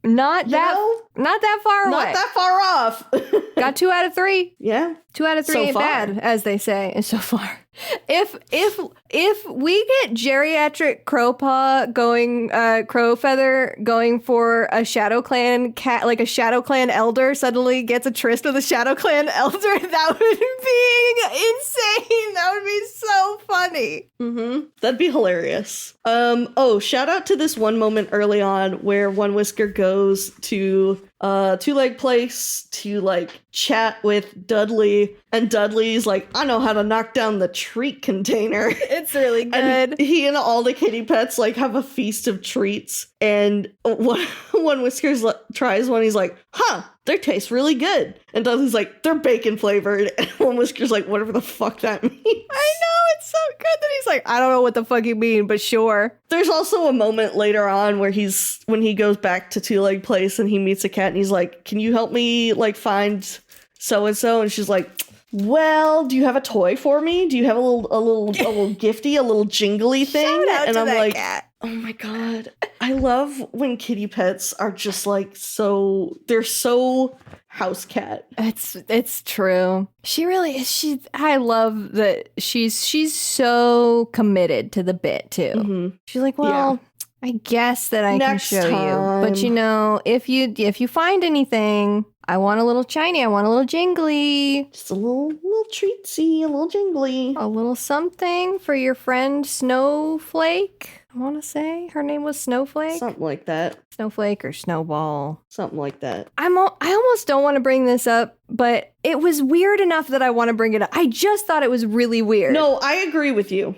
Not that far away. Not that far off. Got 2 out of 3. Yeah. 2 out of 3 so ain't far. bad, as they say. And so far. If we get geriatric Crowpaw going, Crowfeather going for a Shadow Clan cat, like a Shadow Clan elder suddenly gets a tryst with a Shadow Clan elder, that would be insane. That would be so funny. That'd be hilarious. Shout out to this one moment early on where One Whisker goes to Two Leg Place to like chat with Dudley, and Dudley's like, I know how to knock down the treat container. It's really good. And he and all the kitty pets like have a feast of treats, and One Whiskers tries one. He's like, they taste really good. And Dudley's like, they're bacon flavored. And One Whisker's like, whatever the fuck that means. I know, it's so good that he's like, I don't know what the fuck you mean, but sure. There's also a moment later on where when he goes back to Two Leg Place and he meets a cat and he's like, can you help me like find so-and-so? And she's like, well, do you have a toy for me? Do you have a little gifty, a little jingly thing? Shout out and to I'm that like, cat. oh my God. I love when kitty pets are just like they're so house cat. It's true. She really is. I love that she's so committed to the bit too. She's like, well, I guess that I Next can show time. you. But if you find anything, I want a little shiny, I want a little jingly. Just a little treatsy, a little jingly. A little something for your friend Snowflake. I want to say her name was Snowflake. Something like that. Snowflake or Snowball. Something like that. I almost don't want to bring this up, but it was weird enough that I want to bring it up. I just thought it was really weird. No, I agree with you.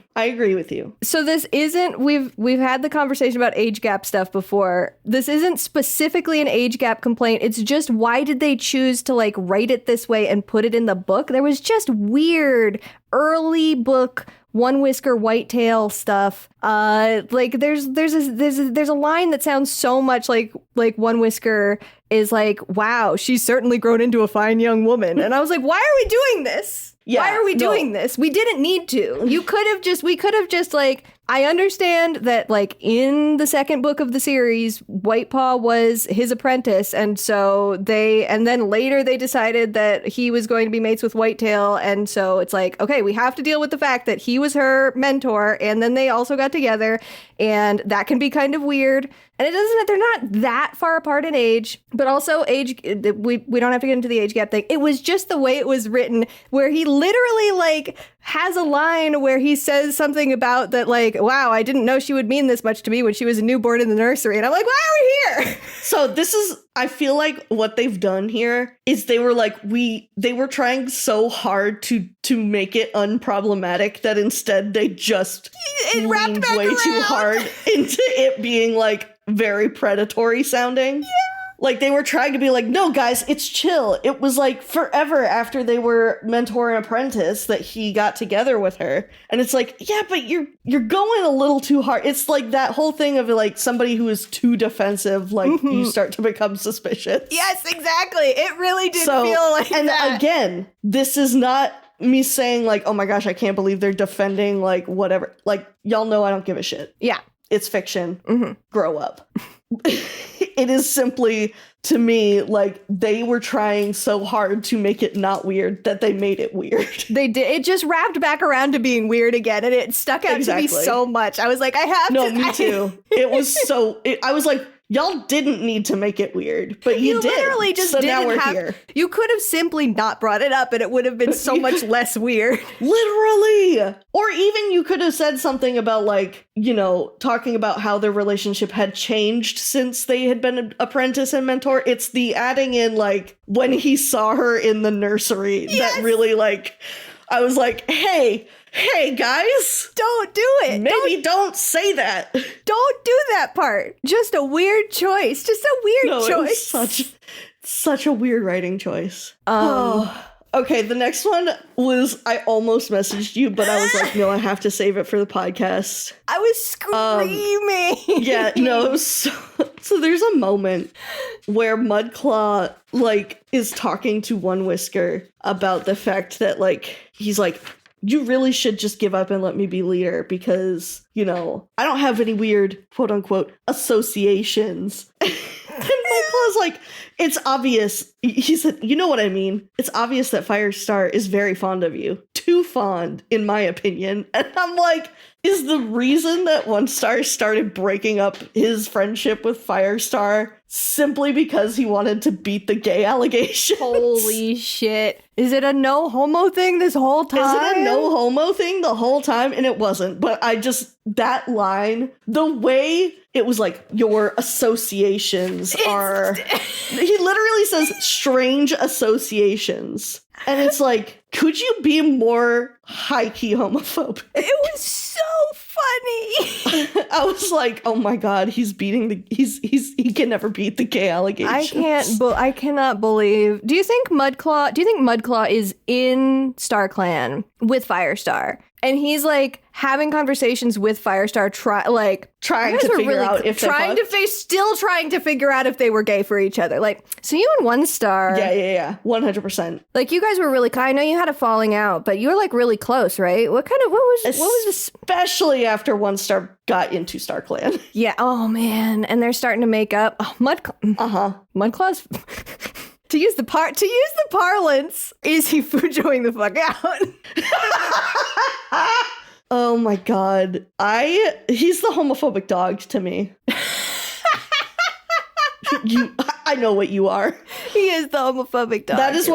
So this isn't, we've had the conversation about age gap stuff before. This isn't specifically an age gap complaint. It's just, why did they choose to like write it this way and put it in the book? There was just weird early book One Whisker Whitetail stuff. Like there's a line that sounds so much like One Whisker is like, wow, she's certainly grown into a fine young woman. And I was like, why are we doing this? Yeah, why are we doing this? We didn't need to. We could have just like, I understand that like in the second book of the series, Whitepaw was his apprentice. And then later they decided that he was going to be mates with Whitetail. And so it's like, okay, we have to deal with the fact that he was her mentor. And then they also got together, and that can be kind of weird. And it doesn't, they're not that far apart in age, but also age, we don't have to get into the age gap thing. It was just the way it was written, where he literally like has a line where he says something about that, like, wow, I didn't know she would mean this much to me when she was a newborn in the nursery. And I'm like, why are we here? So this is, I feel like what they've done here is they were trying so hard to make it unproblematic that instead they just wrapped leaned back way around. too hard into it being like very predatory sounding. Yeah. Like, they were trying to be like, no, guys, it's chill. It was like forever after they were mentor and apprentice that he got together with her. And it's like, yeah, but you're going a little too hard. It's like that whole thing of like somebody who is too defensive, like you start to become suspicious. Yes, exactly. It really did feel like and that. Again, this is not me saying like, oh my gosh, I can't believe they're defending like whatever. Like, y'all know I don't give a shit. Yeah. It's fiction. Grow up. It is simply, to me, like they were trying so hard to make it not weird that they made it weird. They did. It just wrapped back around to being weird again, and it stuck out to me so much. I was like, I have to. No, me too. It was so. I was like, y'all didn't need to make it weird, but you did. Literally just so didn't now we're have. Here. You could have simply not brought it up, and it would have been so much less weird. Literally. Or even you could have said something about like, you know, talking about how their relationship had changed since they had been an apprentice and mentor. It's the adding in like when he saw her in the nursery that really like, I was like, hey guys, don't do it. Maybe don't say that. Don't do that part. Just a weird choice. Just a weird choice. It was such a weird writing choice. Okay, the next one was, I almost messaged you, but I was like, no, I have to save it for the podcast. I was screaming. Yeah, no, it was so there's a moment where Mudclaw, like, is talking to One Whisker about the fact that, like, he's like, you really should just give up and let me be leader because, you know, I don't have any weird, quote unquote, associations. And Mudclaw's like, it's obvious. He said, you know what I mean? It's obvious that Firestar is very fond of you. Too fond, in my opinion. And I'm like, is the reason that Onestar started breaking up his friendship with Firestar simply because he wanted to beat the gay allegations? Holy shit. Is it a no homo thing this whole time? Is it a no homo thing the whole time? And it wasn't. But that line, the way it was like, your associations are... He literally says strange associations. And it's like, could you be more high-key homophobic? It was so funny. I was like, oh my god, he can never beat the gay allegations. I cannot believe. Do you think Mudclaw is in StarClan with Firestar? And he's like having conversations with Firestar, trying to figure out if still trying to figure out if they were gay for each other. Like, so you and Onestar, yeah, 100%. Like, you guys were really kind. I know you had a falling out, but you were like really close, right? What was this? Especially after Onestar got into StarClan. Yeah. Oh man, and they're starting to make up. Oh, Mudclaw's. To use the parlance, is he fujoing the fuck out? Oh my god. He's the homophobic dog to me. I know what you are. He is the homophobic dog. That is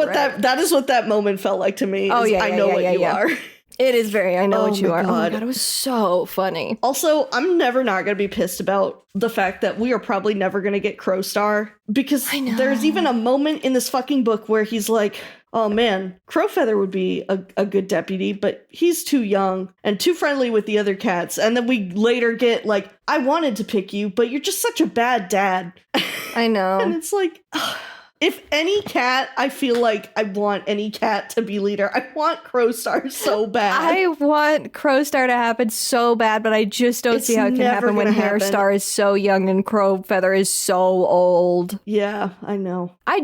what that moment felt like to me. Oh yeah, I know what you are. It is very, I know what you are. God. Oh my god, it was so funny. Also, I'm never not going to be pissed about the fact that we are probably never going to get Crowstar, because there's even a moment in this fucking book where he's like, oh man, Crowfeather would be a good deputy, but he's too young and too friendly with the other cats. And then we later get like, I wanted to pick you, but you're just such a bad dad. I know. And it's like... If any cat, I feel like I want any cat to be leader. I want Crowstar so bad. I want Crowstar to happen so bad, but I just don't see how it can happen when Hairstar is so young and Crowfeather is so old. Yeah, I know. I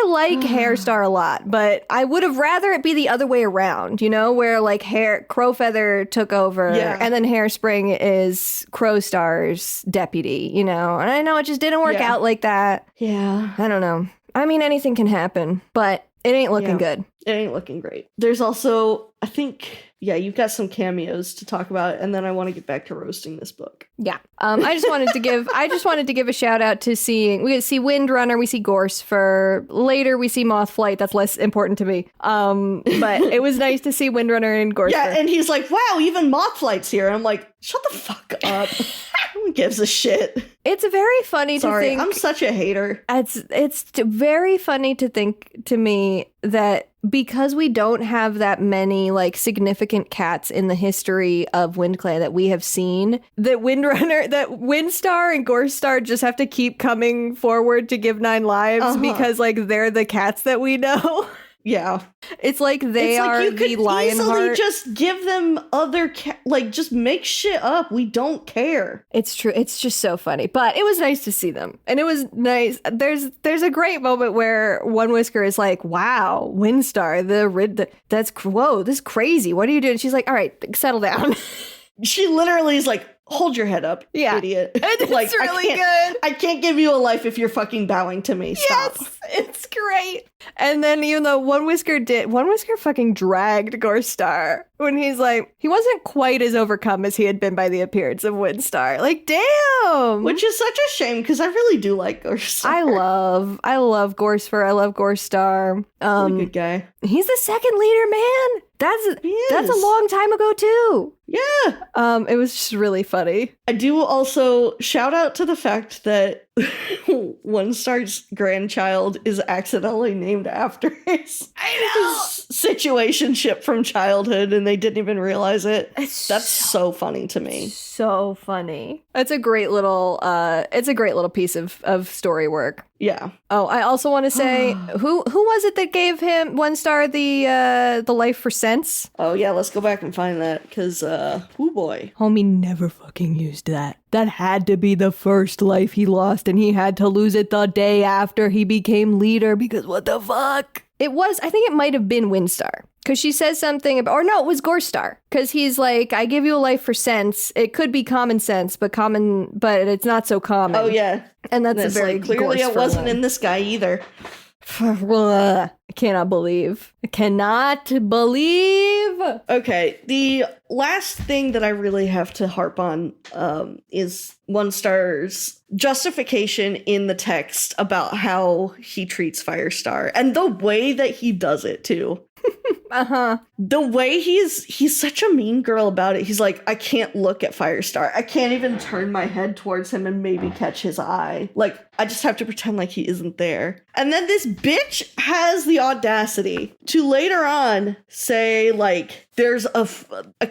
like Hairstar a lot, but I would have rather it be the other way around, you know, where like Crowfeather took over and then Hairspring is Crowstar's deputy, you know. And I know it just didn't work out like that. Yeah. I don't know. I mean, anything can happen, but it ain't looking good. It ain't looking great. There's also, I think, you've got some cameos to talk about, and then I want to get back to roasting this book. Yeah. I just wanted to give a shout out to we see Windrunner, we see Gorse for later, we see Mothflight. That's less important to me. But it was nice to see Windrunner and Gorse. Yeah, and he's like, wow, even Mothflight's here. And I'm like, shut the fuck up. No one gives a shit. It's very funny to think. I'm such a hater. It's very funny to think to me that because we don't have that many like significant cats in the history of WindClan that we have seen, that Windstar and Gorestar just have to keep coming forward to give 9 lives because like they're the cats that we know. Yeah. It's like they are you the could Lionheart. easily just give them other like just make shit up. We don't care. It's true. It's just so funny. But it was nice to see them. And it was nice. There's a great moment where One Whisker is like, wow, Windstar, whoa, this is crazy. What are you doing? She's like, all right, settle down. She literally is like, hold your head up, idiot. It's like, really good. I can't give you a life if you're fucking bowing to me. Stop. Yes, it's great. And then even though One Whisker fucking dragged Gorestar when he's like, he wasn't quite as overcome as he had been by the appearance of Windstar. Like, damn. Which is such a shame because I really do like Gorestar. I love Goresfur. I love Gorestar. He's a good guy. He's the second leader, man. That's a long time ago too. Yeah. It was just really funny. I do also shout out to the fact that One Star's grandchild is accidentally named after his situationship from childhood, and they didn't even realize it. That's so funny to me. So funny. It's a great little piece of story work. Yeah. Oh, I also want to say who was it that gave him One Star the life for sense? Oh yeah, let's go back and find that because boy, homie never fucking used that. That had to be the first life he lost, and he had to lose it the day after he became leader because what the fuck? I think it might have been Windstar. Because she says something about, or no, it was Gorestar. Because he's like, I give you a life for sense. It could be common sense, but it's not so common. Oh, yeah. And that's a very like, clearly it wasn't one. in this guy either. I cannot believe. Okay, the last thing that I really have to harp on is One Star's justification in the text about how he treats Firestar and the way that he does it too. The way he's such a mean girl about it. He's like, I can't look at Firestar. I can't even turn my head towards him and maybe catch his eye. Like, I just have to pretend like he isn't there. And then this bitch has the audacity to later on say, like, there's a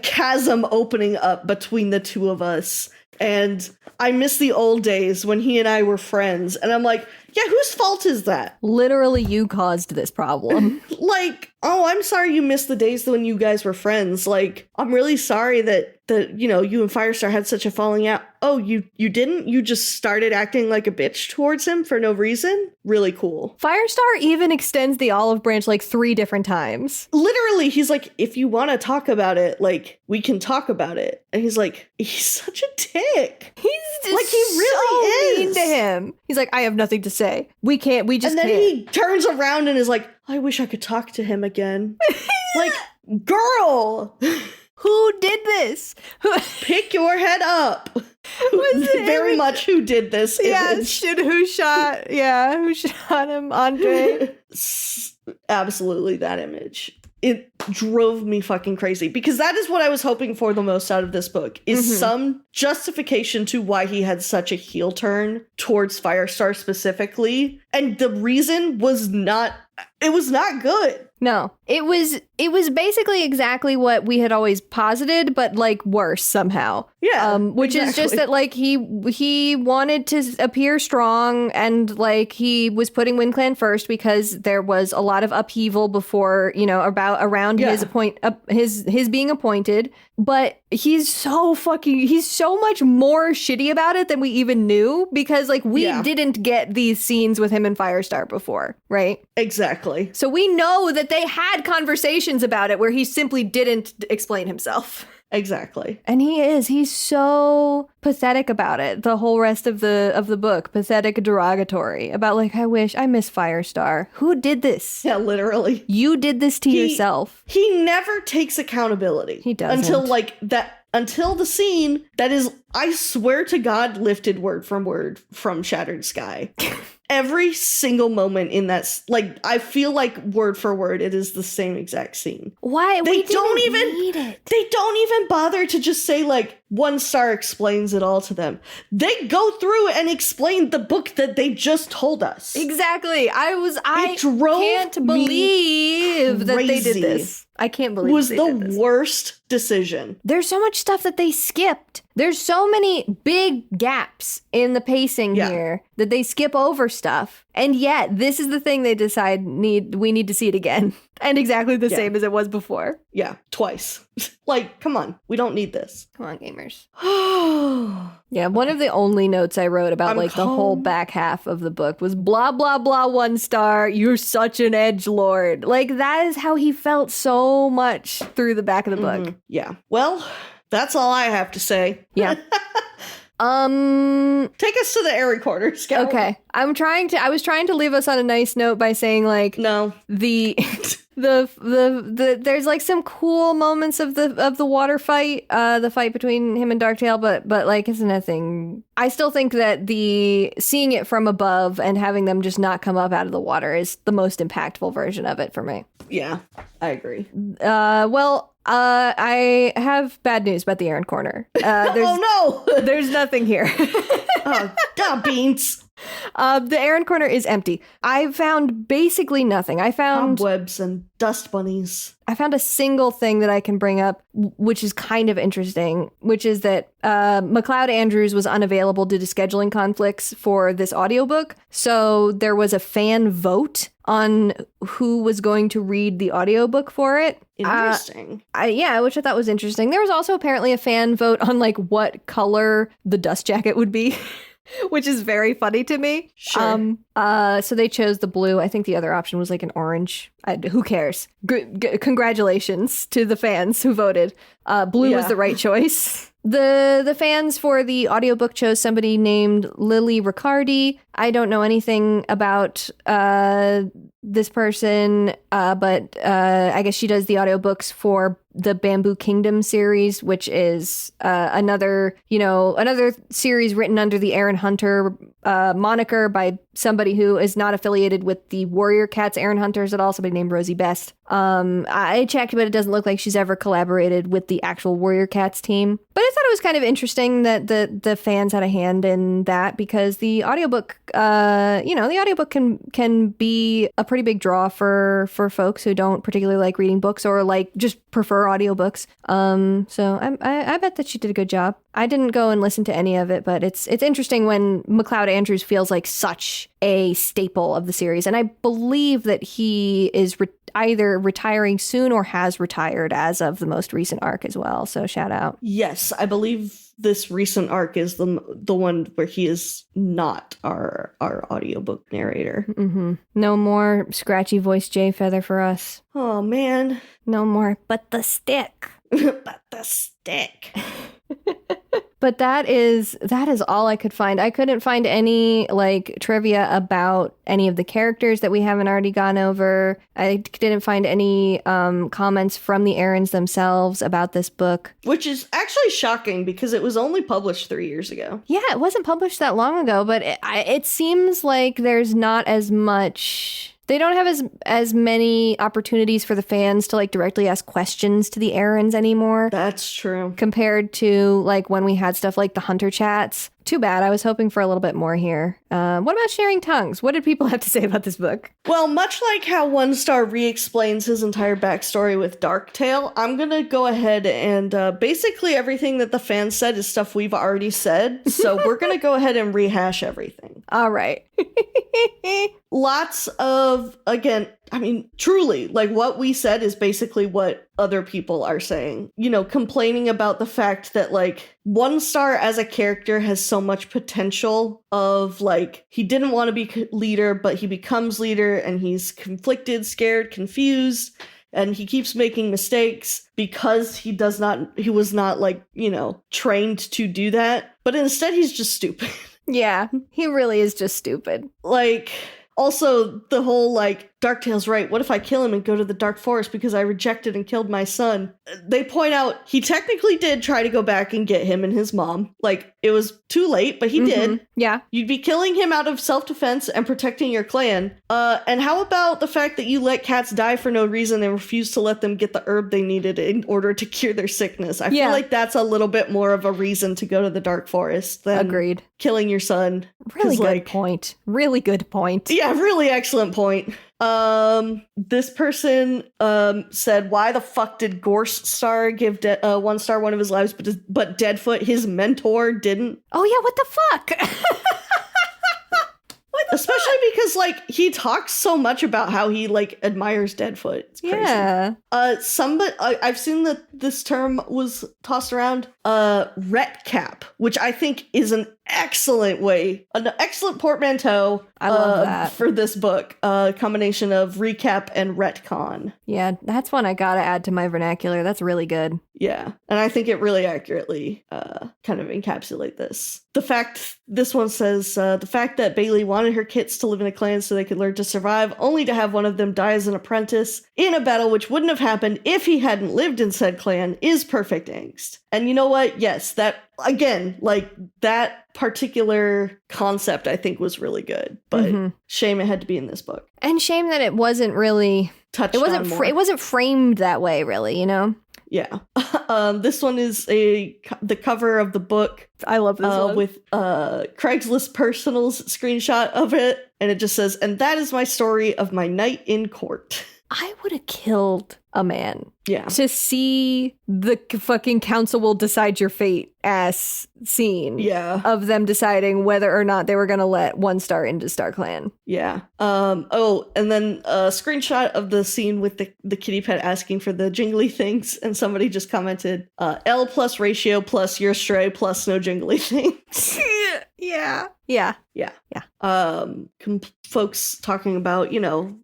chasm opening up between the two of us. And I miss the old days when he and I were friends. And I'm like, yeah, whose fault is that? Literally, you caused this problem. Like, oh, I'm sorry you missed the days when you guys were friends. Like, I'm really sorry that you and Firestar had such a falling out. Oh, you didn't? You just started acting like a bitch towards him for no reason? Really cool. Firestar even extends the olive branch like 3 different times. Literally, he's like, if you want to talk about it, like, we can talk about it. And he's like, he's such a dick. He's just like, he really so mean to him. He's like, I have nothing to say. We just can't. And then he turns around and is like, I wish I could talk to him again. Like, girl! Who did this? Pick your head up. Was it very much who did this image. Who shot him, Andre? Absolutely that image. It drove me fucking crazy because that is what I was hoping for the most out of this book is some justification to why he had such a heel turn towards Firestar specifically. And the reason was not good. No, it was basically exactly what we had always posited, but like worse somehow. Yeah, which is just that like he wanted to appear strong and like he was putting WindClan first because there was a lot of upheaval before around his being appointed. But he's so much more shitty about it than we even knew because like we didn't get these scenes with him and Firestar before, right? Exactly. So we know that they had conversations about it where he simply didn't explain himself. Exactly. And he's so pathetic about it the whole rest of the book. Pathetic, derogatory about like, I miss Firestar. Who did this? Yeah, literally. You did this to yourself. He never takes accountability. He doesn't. Until the scene that is, I swear to God, lifted word from Shattered Sky. Every single moment in that, like, I feel like word for word, it is the same exact scene. Why? They don't even bother to just say, like, One Star explains it all to them. They go through and explain the book that they just told us. Exactly. I can't believe that they did this. I can't believe it was the worst decision. There's so much stuff that they skipped. There's so many big gaps in the pacing here that they skip over stuff. And yet, this is the thing they decide we need to see it again. And exactly the same as it was before. Yeah, twice. Like, come on. We don't need this. Come on, gamers. Yeah, one of the only notes I wrote about the whole back half of the book was blah, blah, blah, One Star. You're such an edgelord. Like, that is how he felt so much through the back of the book. Yeah. Well, that's all I have to say. Yeah. Take us to the Erin Corner, Scout. Okay. I was trying to leave us on a nice note by saying no. There's like some cool moments of the water fight, the fight between him and Darktail, but like it's nothing. I still think that the seeing it from above and having them just not come up out of the water is the most impactful version of it for me. Yeah, I agree. I have bad news about the Erin Corner. Oh no! There's nothing here. Oh, duh, beans. The Erin Corner is empty. I found basically nothing. I found cobwebs and dust bunnies. I found a single thing that I can bring up, which is kind of interesting, which is that McLeod Andrews was unavailable due to scheduling conflicts for this audiobook. So there was a fan vote on who was going to read the audiobook for it. Interesting. Which I thought was interesting. There was also apparently a fan vote on like what color the dust jacket would be. Which is very funny to me. Sure. So they chose the blue. I think the other option was like an orange. Who cares? Congratulations to the fans who voted. Blue was the right choice. The fans for the audiobook chose somebody named Lily Riccardi. I don't know anything about this person, but I guess she does the audiobooks for the Bamboo Kingdom series, which is another series written under the Aaron Hunter moniker by somebody who is not affiliated with the Warrior Cats Aaron Hunters at all, somebody named Rosie Best. I checked, but it doesn't look like she's ever collaborated with the actual Warrior Cats team. But I thought it was kind of interesting that the fans had a hand in that, because the audiobook, the audiobook can be a pretty big draw for folks who don't particularly like reading books or like just prefer audiobooks. So I bet that she did a good job. I didn't go and listen to any of it, but it's interesting when McLeod Andrews feels like such a staple of the series. And I believe that he is either retiring soon or has retired as of the most recent arc as well. So shout out. Yes, I believe this recent arc is the one where he is not our audiobook narrator. Mm-hmm. No more scratchy voice Jay Feather for us. Oh, man. No more, but the stick. But the stick. But that is all I could find. I couldn't find any like trivia about any of the characters that we haven't already gone over. I didn't find any comments from the Aarons themselves about this book. Which is actually shocking because it was only published 3 years ago. Yeah, it wasn't published that long ago, but it seems like there's not as much... They don't have as many opportunities for the fans to like directly ask questions to the Aarons anymore. That's true. Compared to like when we had stuff like the Hunter chats. Too bad. I was hoping for a little bit more here. What about Sharing Tongues? What did people have to say about this book? Well, much like how One Star re-explains his entire backstory with Darktail, I'm going to go ahead and basically everything that the fans said is stuff we've already said. So we're going to go ahead and rehash everything. All right. Lots of, again, I mean, truly, like what we said is basically what other people are saying. You know, complaining about the fact that like One Star as a character has so much potential of like, he didn't want to be leader, but he becomes leader and he's conflicted, scared, confused, and he keeps making mistakes because he was not like, you know, trained to do that. But instead he's just stupid. Yeah, he really is just stupid. Like... Also, the whole, like, Darktail's right. What if I kill him and go to the Dark Forest because I rejected and killed my son? They point out he technically did try to go back and get him and his mom. Like, it was too late, but he did. Yeah. You'd be killing him out of self-defense and protecting your clan. And how about the fact that you let cats die for no reason and refuse to let them get the herb they needed in order to cure their sickness? I feel like that's a little bit more of a reason to go to the Dark Forest than Agreed. Killing your son. Really good point. Really good point. Yeah, really excellent point. This person said, why the fuck did Star give One Star one of his lives, but Deadfoot, his mentor, didn't? Oh yeah, what the fuck? Especially because, like, he talks so much about how he, like, admires Deadfoot. It's crazy. Yeah. I've seen that this term was tossed around, retcap, which I think is an excellent portmanteau. I love that. For this book. A combination of recap and retcon. Yeah, that's one I gotta add to my vernacular. That's really good. Yeah, and I think it really accurately kind of encapsulate this. This one says, the fact that Bailey wanted her kits to live in a clan so they could learn to survive, only to have one of them die as an apprentice in a battle which wouldn't have happened if he hadn't lived in said clan, is perfect angst. And you know what? Yes, that, again, like, that particular concept I think was really good, but shame it had to be in this book. And shame that it wasn't really... Touched on more. It wasn't framed that way, really, you know? Yeah. This one is the cover of the book. I love this one. With Craigslist Personals screenshot of it. And it just says, and that is my story of my night in court. I would have killed a man. Yeah. To see the fucking council will decide your fate ass scene. Yeah. Of them deciding whether or not they were going to let One Star into StarClan. Yeah. And then a screenshot of the scene with the kitty pet asking for the jingly things. And somebody just commented, L plus ratio plus your stray plus no jingly things. Yeah. Yeah. Yeah. Folks talking about,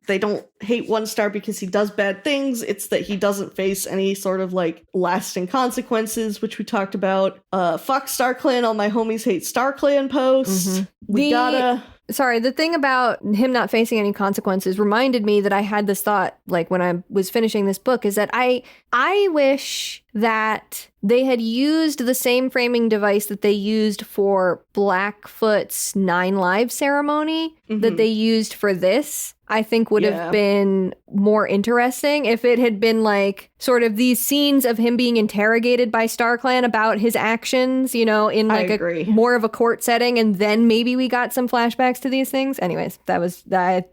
they don't hate One Star because he does bad things. It's that he doesn't face any sort of, like, lasting consequences, which we talked about. Fuck StarClan, all my homies hate StarClan post. The thing about him not facing any consequences reminded me that I had this thought, like, when I was finishing this book, is that I wish that they had used the same framing device that they used for Blackfoot's 9 Lives ceremony that they used for this. I think would have been more interesting if it had been, like, sort of these scenes of him being interrogated by StarClan about his actions, in like a more of a court setting, and then maybe we got some flashbacks to these things. Anyways, I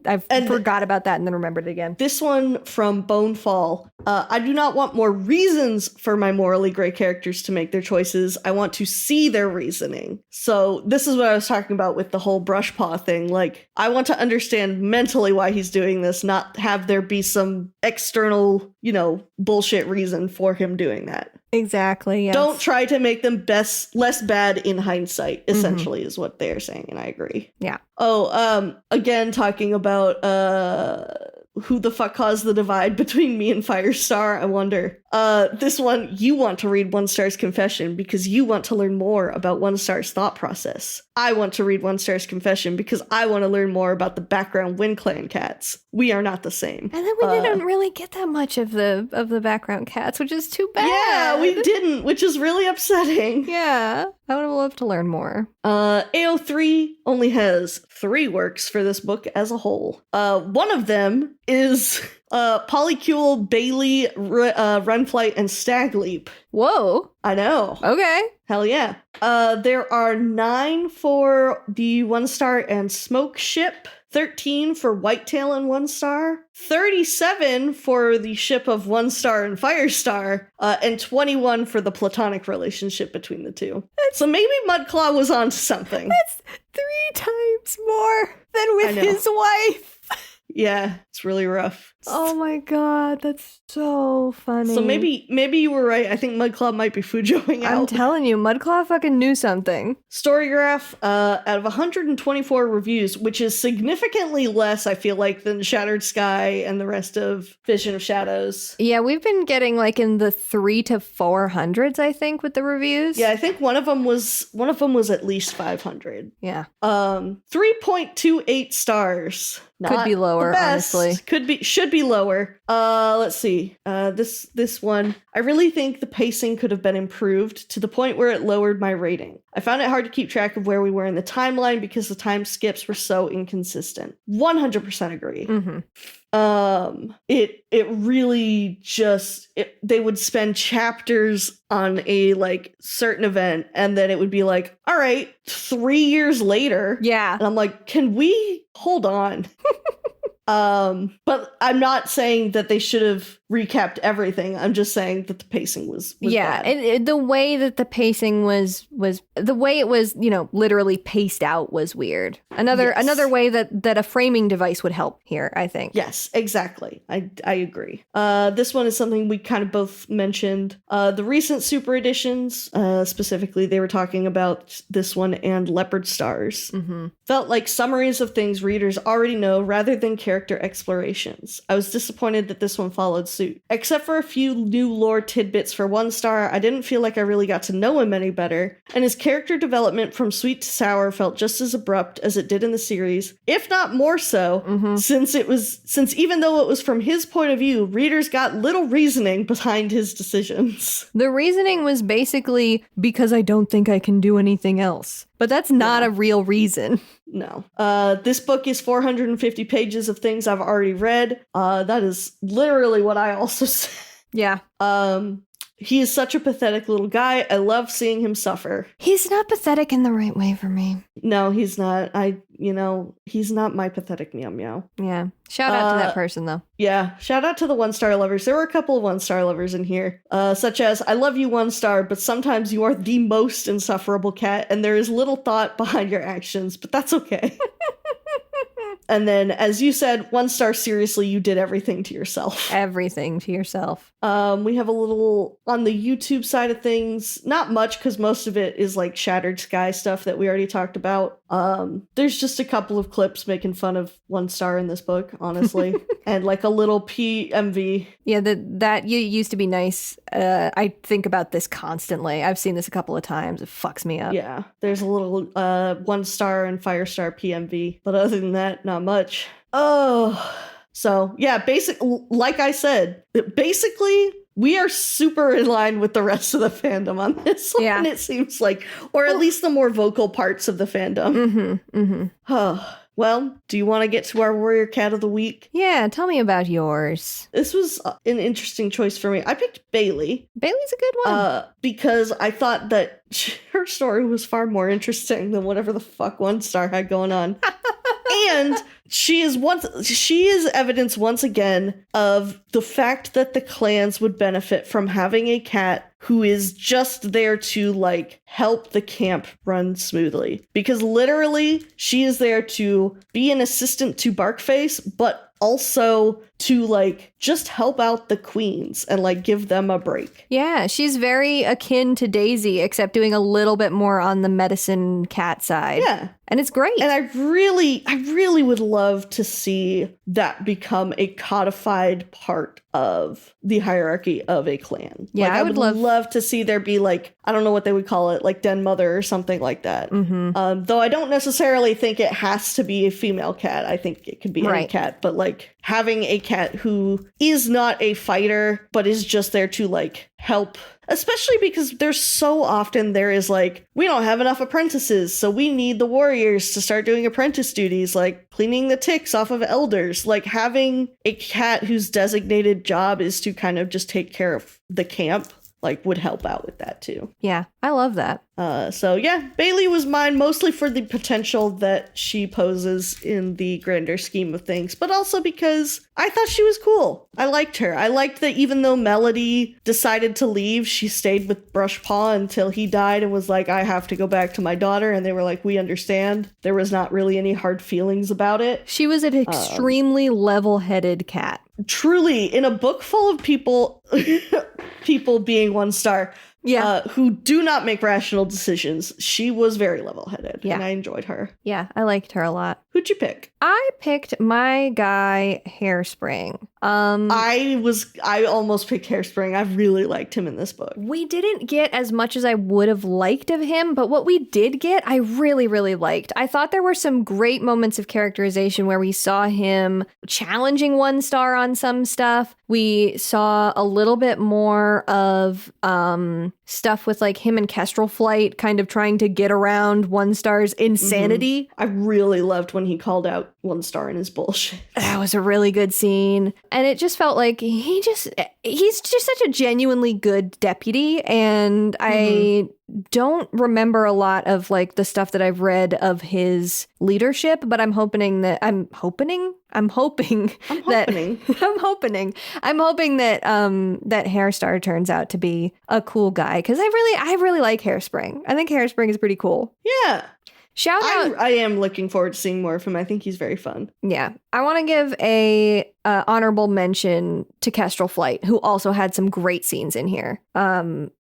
forgot about that and then remembered it again. This one from Bonefall. I do not want more reasons for my morally gray characters to make their choices. I want to see their reasoning. So this is what I was talking about with the whole brush paw thing. Like, I want to understand mentally why he's doing this, not have there be some external, bullshit reason for him doing that. Exactly. Yes. Don't try to make them less bad in hindsight, essentially, is what they're saying, and I agree. Yeah. Again, talking about who the fuck caused the divide between me and Firestar, I wonder. This one, you want to read One Star's confession because you want to learn more about One Star's thought process. I want to read One Star's confession because I want to learn more about the background Wind Clan cats. We are not the same. And then we didn't really get that much of the background cats, which is too bad. Yeah, we didn't, which is really upsetting. Yeah, I would have loved to learn more. AO3 only has 3 works for this book as a whole. One of them is Polycule, Bailey, Runflight, and Stag Leap. Whoa. I know. Okay. Hell yeah. There are 9 for the One Star and Smoke ship, 13 for Whitetail and One Star, 37 for the ship of One Star and Firestar, and 21 for the platonic relationship between the two. So maybe Mudclaw was onto something. That's 3 times more than with his wife. Yeah, it's really rough. Oh my god, that's so funny. So maybe you were right. I think Mudclaw might be Fujoing out. I'm telling you, Mudclaw fucking knew something. Storygraph, out of 124 reviews, which is significantly less, I feel like, than Shattered Sky and the rest of Vision of Shadows. Yeah, we've been getting like in the 300 to 400s, I think, with the reviews. Yeah, I think one of them was at least 500. Yeah. 3.28 stars. Could be lower, honestly. Should be lower. Let's see. This one, I really think the pacing could have been improved to the point where it lowered my rating. I found it hard to keep track of where we were in the timeline because the time skips were so inconsistent. 100% agree. Mm-hmm. It really just, they would spend chapters on a like certain event and then it would be like, all right, 3 years later. Yeah. And I'm like, can we hold on? But I'm not saying that they should have recapped everything. I'm just saying that the pacing was yeah, bad. the way that the pacing was the way it was, literally paced out was weird. Another way that a framing device would help here, I think. Yes, exactly. I agree. This one is something we kind of both mentioned. The recent super editions, specifically, they were talking about this one and Leopard Stars. Mm-hmm. Felt like summaries of things readers already know rather than character explorations. I was disappointed that this one followed suit. Except for a few new lore tidbits for One Star, I didn't feel like I really got to know him any better, and his character development from sweet to sour felt just as abrupt as it did in the series, if not more so, since even though it was from his point of view, readers got little reasoning behind his decisions. The reasoning was basically because I don't think I can do anything else. But that's not a real reason. No. This book is 450 pages of things I've already read. That is literally what I also said. Yeah. He is such a pathetic little guy. I love seeing him suffer. He's not pathetic in the right way for me. No, he's not. He's not my pathetic meow meow. Yeah. Shout out to that person, though. Yeah. Shout out to the One Star lovers. There were a couple of One Star lovers in here, such as, I love you, One Star, but sometimes you are the most insufferable cat, and there is little thought behind your actions, but that's okay. And then, as you said, One Star, seriously, you did everything to yourself. Everything to yourself. We have a little on the YouTube side of things. Not much, because most of it is like Shattered Sky stuff that we already talked about. There's just a couple of clips making fun of One Star in this book, honestly. And like a little PMV. Yeah, that used to be nice. I think about this constantly. I've seen this a couple of times. It fucks me up. Yeah, there's a little One Star and Firestar PMV. But other than that, not much. Oh, so yeah, like I said, basically we are super in line with the rest of the fandom on this one, yeah. It seems like, or at least the more vocal parts of the fandom. Mm-hmm, mm-hmm. Oh, well, do you want to get to our Warrior Cat of the Week? Yeah, tell me about yours. This was an interesting choice for me. I picked Bailey. Bailey's a good one. Because I thought that her story was far more interesting than whatever the fuck One Star had going on. And she is evidence once again of the fact that the clans would benefit from having a cat who is just there to like help the camp run smoothly. Because literally she is there to be an assistant to Barkface, but also to like just help out the queens and like give them a break. Yeah, she's very akin to Daisy, except doing a little bit more on the medicine cat side. Yeah. And it's great. And I really would love to see that become a codified part of the hierarchy of a clan. Yeah, like, I would love to see there be like, I don't know what they would call it, like Den Mother or something like that. Mm-hmm. Though I don't necessarily think it has to be a female cat. I think it could be any cat. But like having a cat who is not a fighter, but is just there to like help. Especially because there's so often there is like, we don't have enough apprentices, so we need the warriors to start doing apprentice duties, like cleaning the ticks off of elders. Like having a cat whose designated job is to kind of just take care of the camp, like would help out with that too. Yeah, I love that. So yeah, Bailey was mine mostly for the potential that she poses in the grander scheme of things, but also because I thought she was cool. I liked her. I liked that even though Melody decided to leave, she stayed with Brushpaw until he died and was like, I have to go back to my daughter. And they were like, we understand. There was not really any hard feelings about it. She was an extremely level-headed cat. Truly, in a book full of people being one star, who do not make rational decisions, she was very level-headed, and I enjoyed her. Yeah, I liked her a lot. Who'd you pick? I picked my guy, Hairspring. I almost picked Hairspring. I really liked him in this book. We didn't get as much as I would have liked of him, but what we did get, I really, really liked. I thought there were some great moments of characterization where we saw him challenging one star on some stuff. We saw a little bit more of stuff with like him and Kestrel Flight kind of trying to get around one star's insanity. Mm-hmm. I really loved when he called out one star in his bullshit. That was a really good scene. And it just felt like he's just such a genuinely good deputy. And I don't remember a lot of like the stuff that I've read of his leadership, but I'm hoping that that Hairstar turns out to be a cool guy, because I really like Hairspring. I think Hairspring is pretty cool. Yeah. Shout out. I am looking forward to seeing more of him. I think he's very fun. Yeah. I want to give a honorable mention to Kestrel Flight, who also had some great scenes in here. The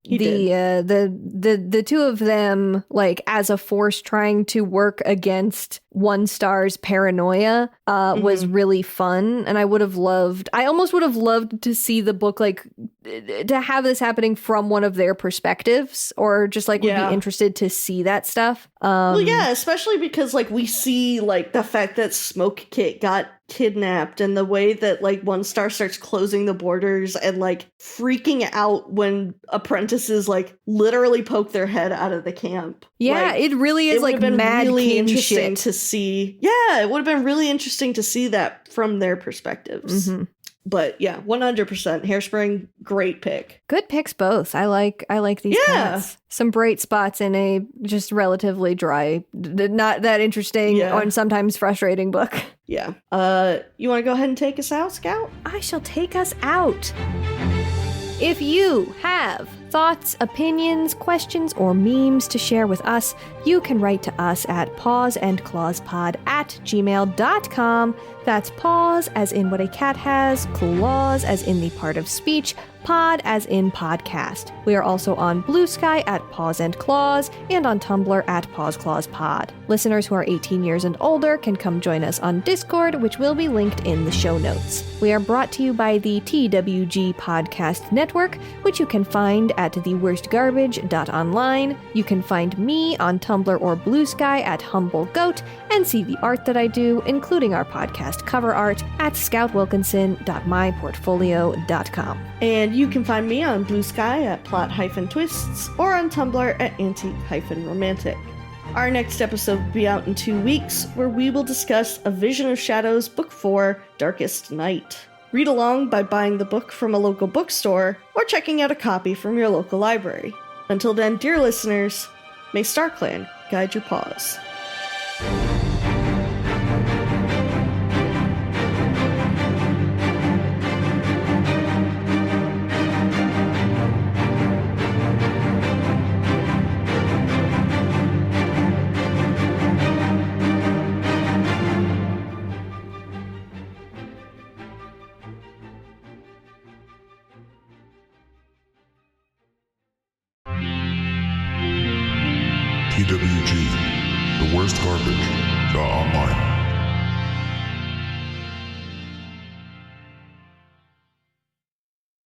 two of them, like as a force trying to work against one star's paranoia, was really fun. And I almost would have loved to see the book, like to have this happening from one of their perspectives, or just like would be interested to see that stuff. Well, yeah, especially because like we see like the fact that Smoke Kit got kidnapped, and the way that like one star starts closing the borders and like freaking out when apprentices like literally poke their head out of the camp. Yeah, like, it really is like mad really king interesting shit to see. Yeah, it would have been really interesting to see that from their perspectives. But yeah, 100% Hairspring, great pick. Good picks both. I like these cats. Some bright spots in a just relatively dry, not that interesting, or sometimes frustrating book. Yeah. You want to go ahead and take us out, Scout? I shall take us out. If you have thoughts, opinions, questions, or memes to share with us, you can write to us at pawsandclawspod@gmail.com. That's paws as in what a cat has, claws as in the part of speech, pod as in podcast. We are also on Blue Sky at Paws and Claws, and on Tumblr at Paws Clause Pod. Listeners who are 18 years and older can come join us on Discord, which will be linked in the show notes. We are brought to you by the TWG Podcast Network, which you can find at theworstgarbage.online. You can find me on Tumblr or Blue Sky at Humble Goat, and see the art that I do, including our podcast cover art, at scoutwilkinson.myportfolio.com. And you can find me on Blue Sky at plot-twists, or on Tumblr at antique-romantic. Our next episode will be out in 2 weeks, where we will discuss A Vision of Shadows, Book 4, Darkest Night. Read along by buying the book from a local bookstore, or checking out a copy from your local library. Until then, dear listeners, may StarClan guide your paws. TWG, the worst garbage, online.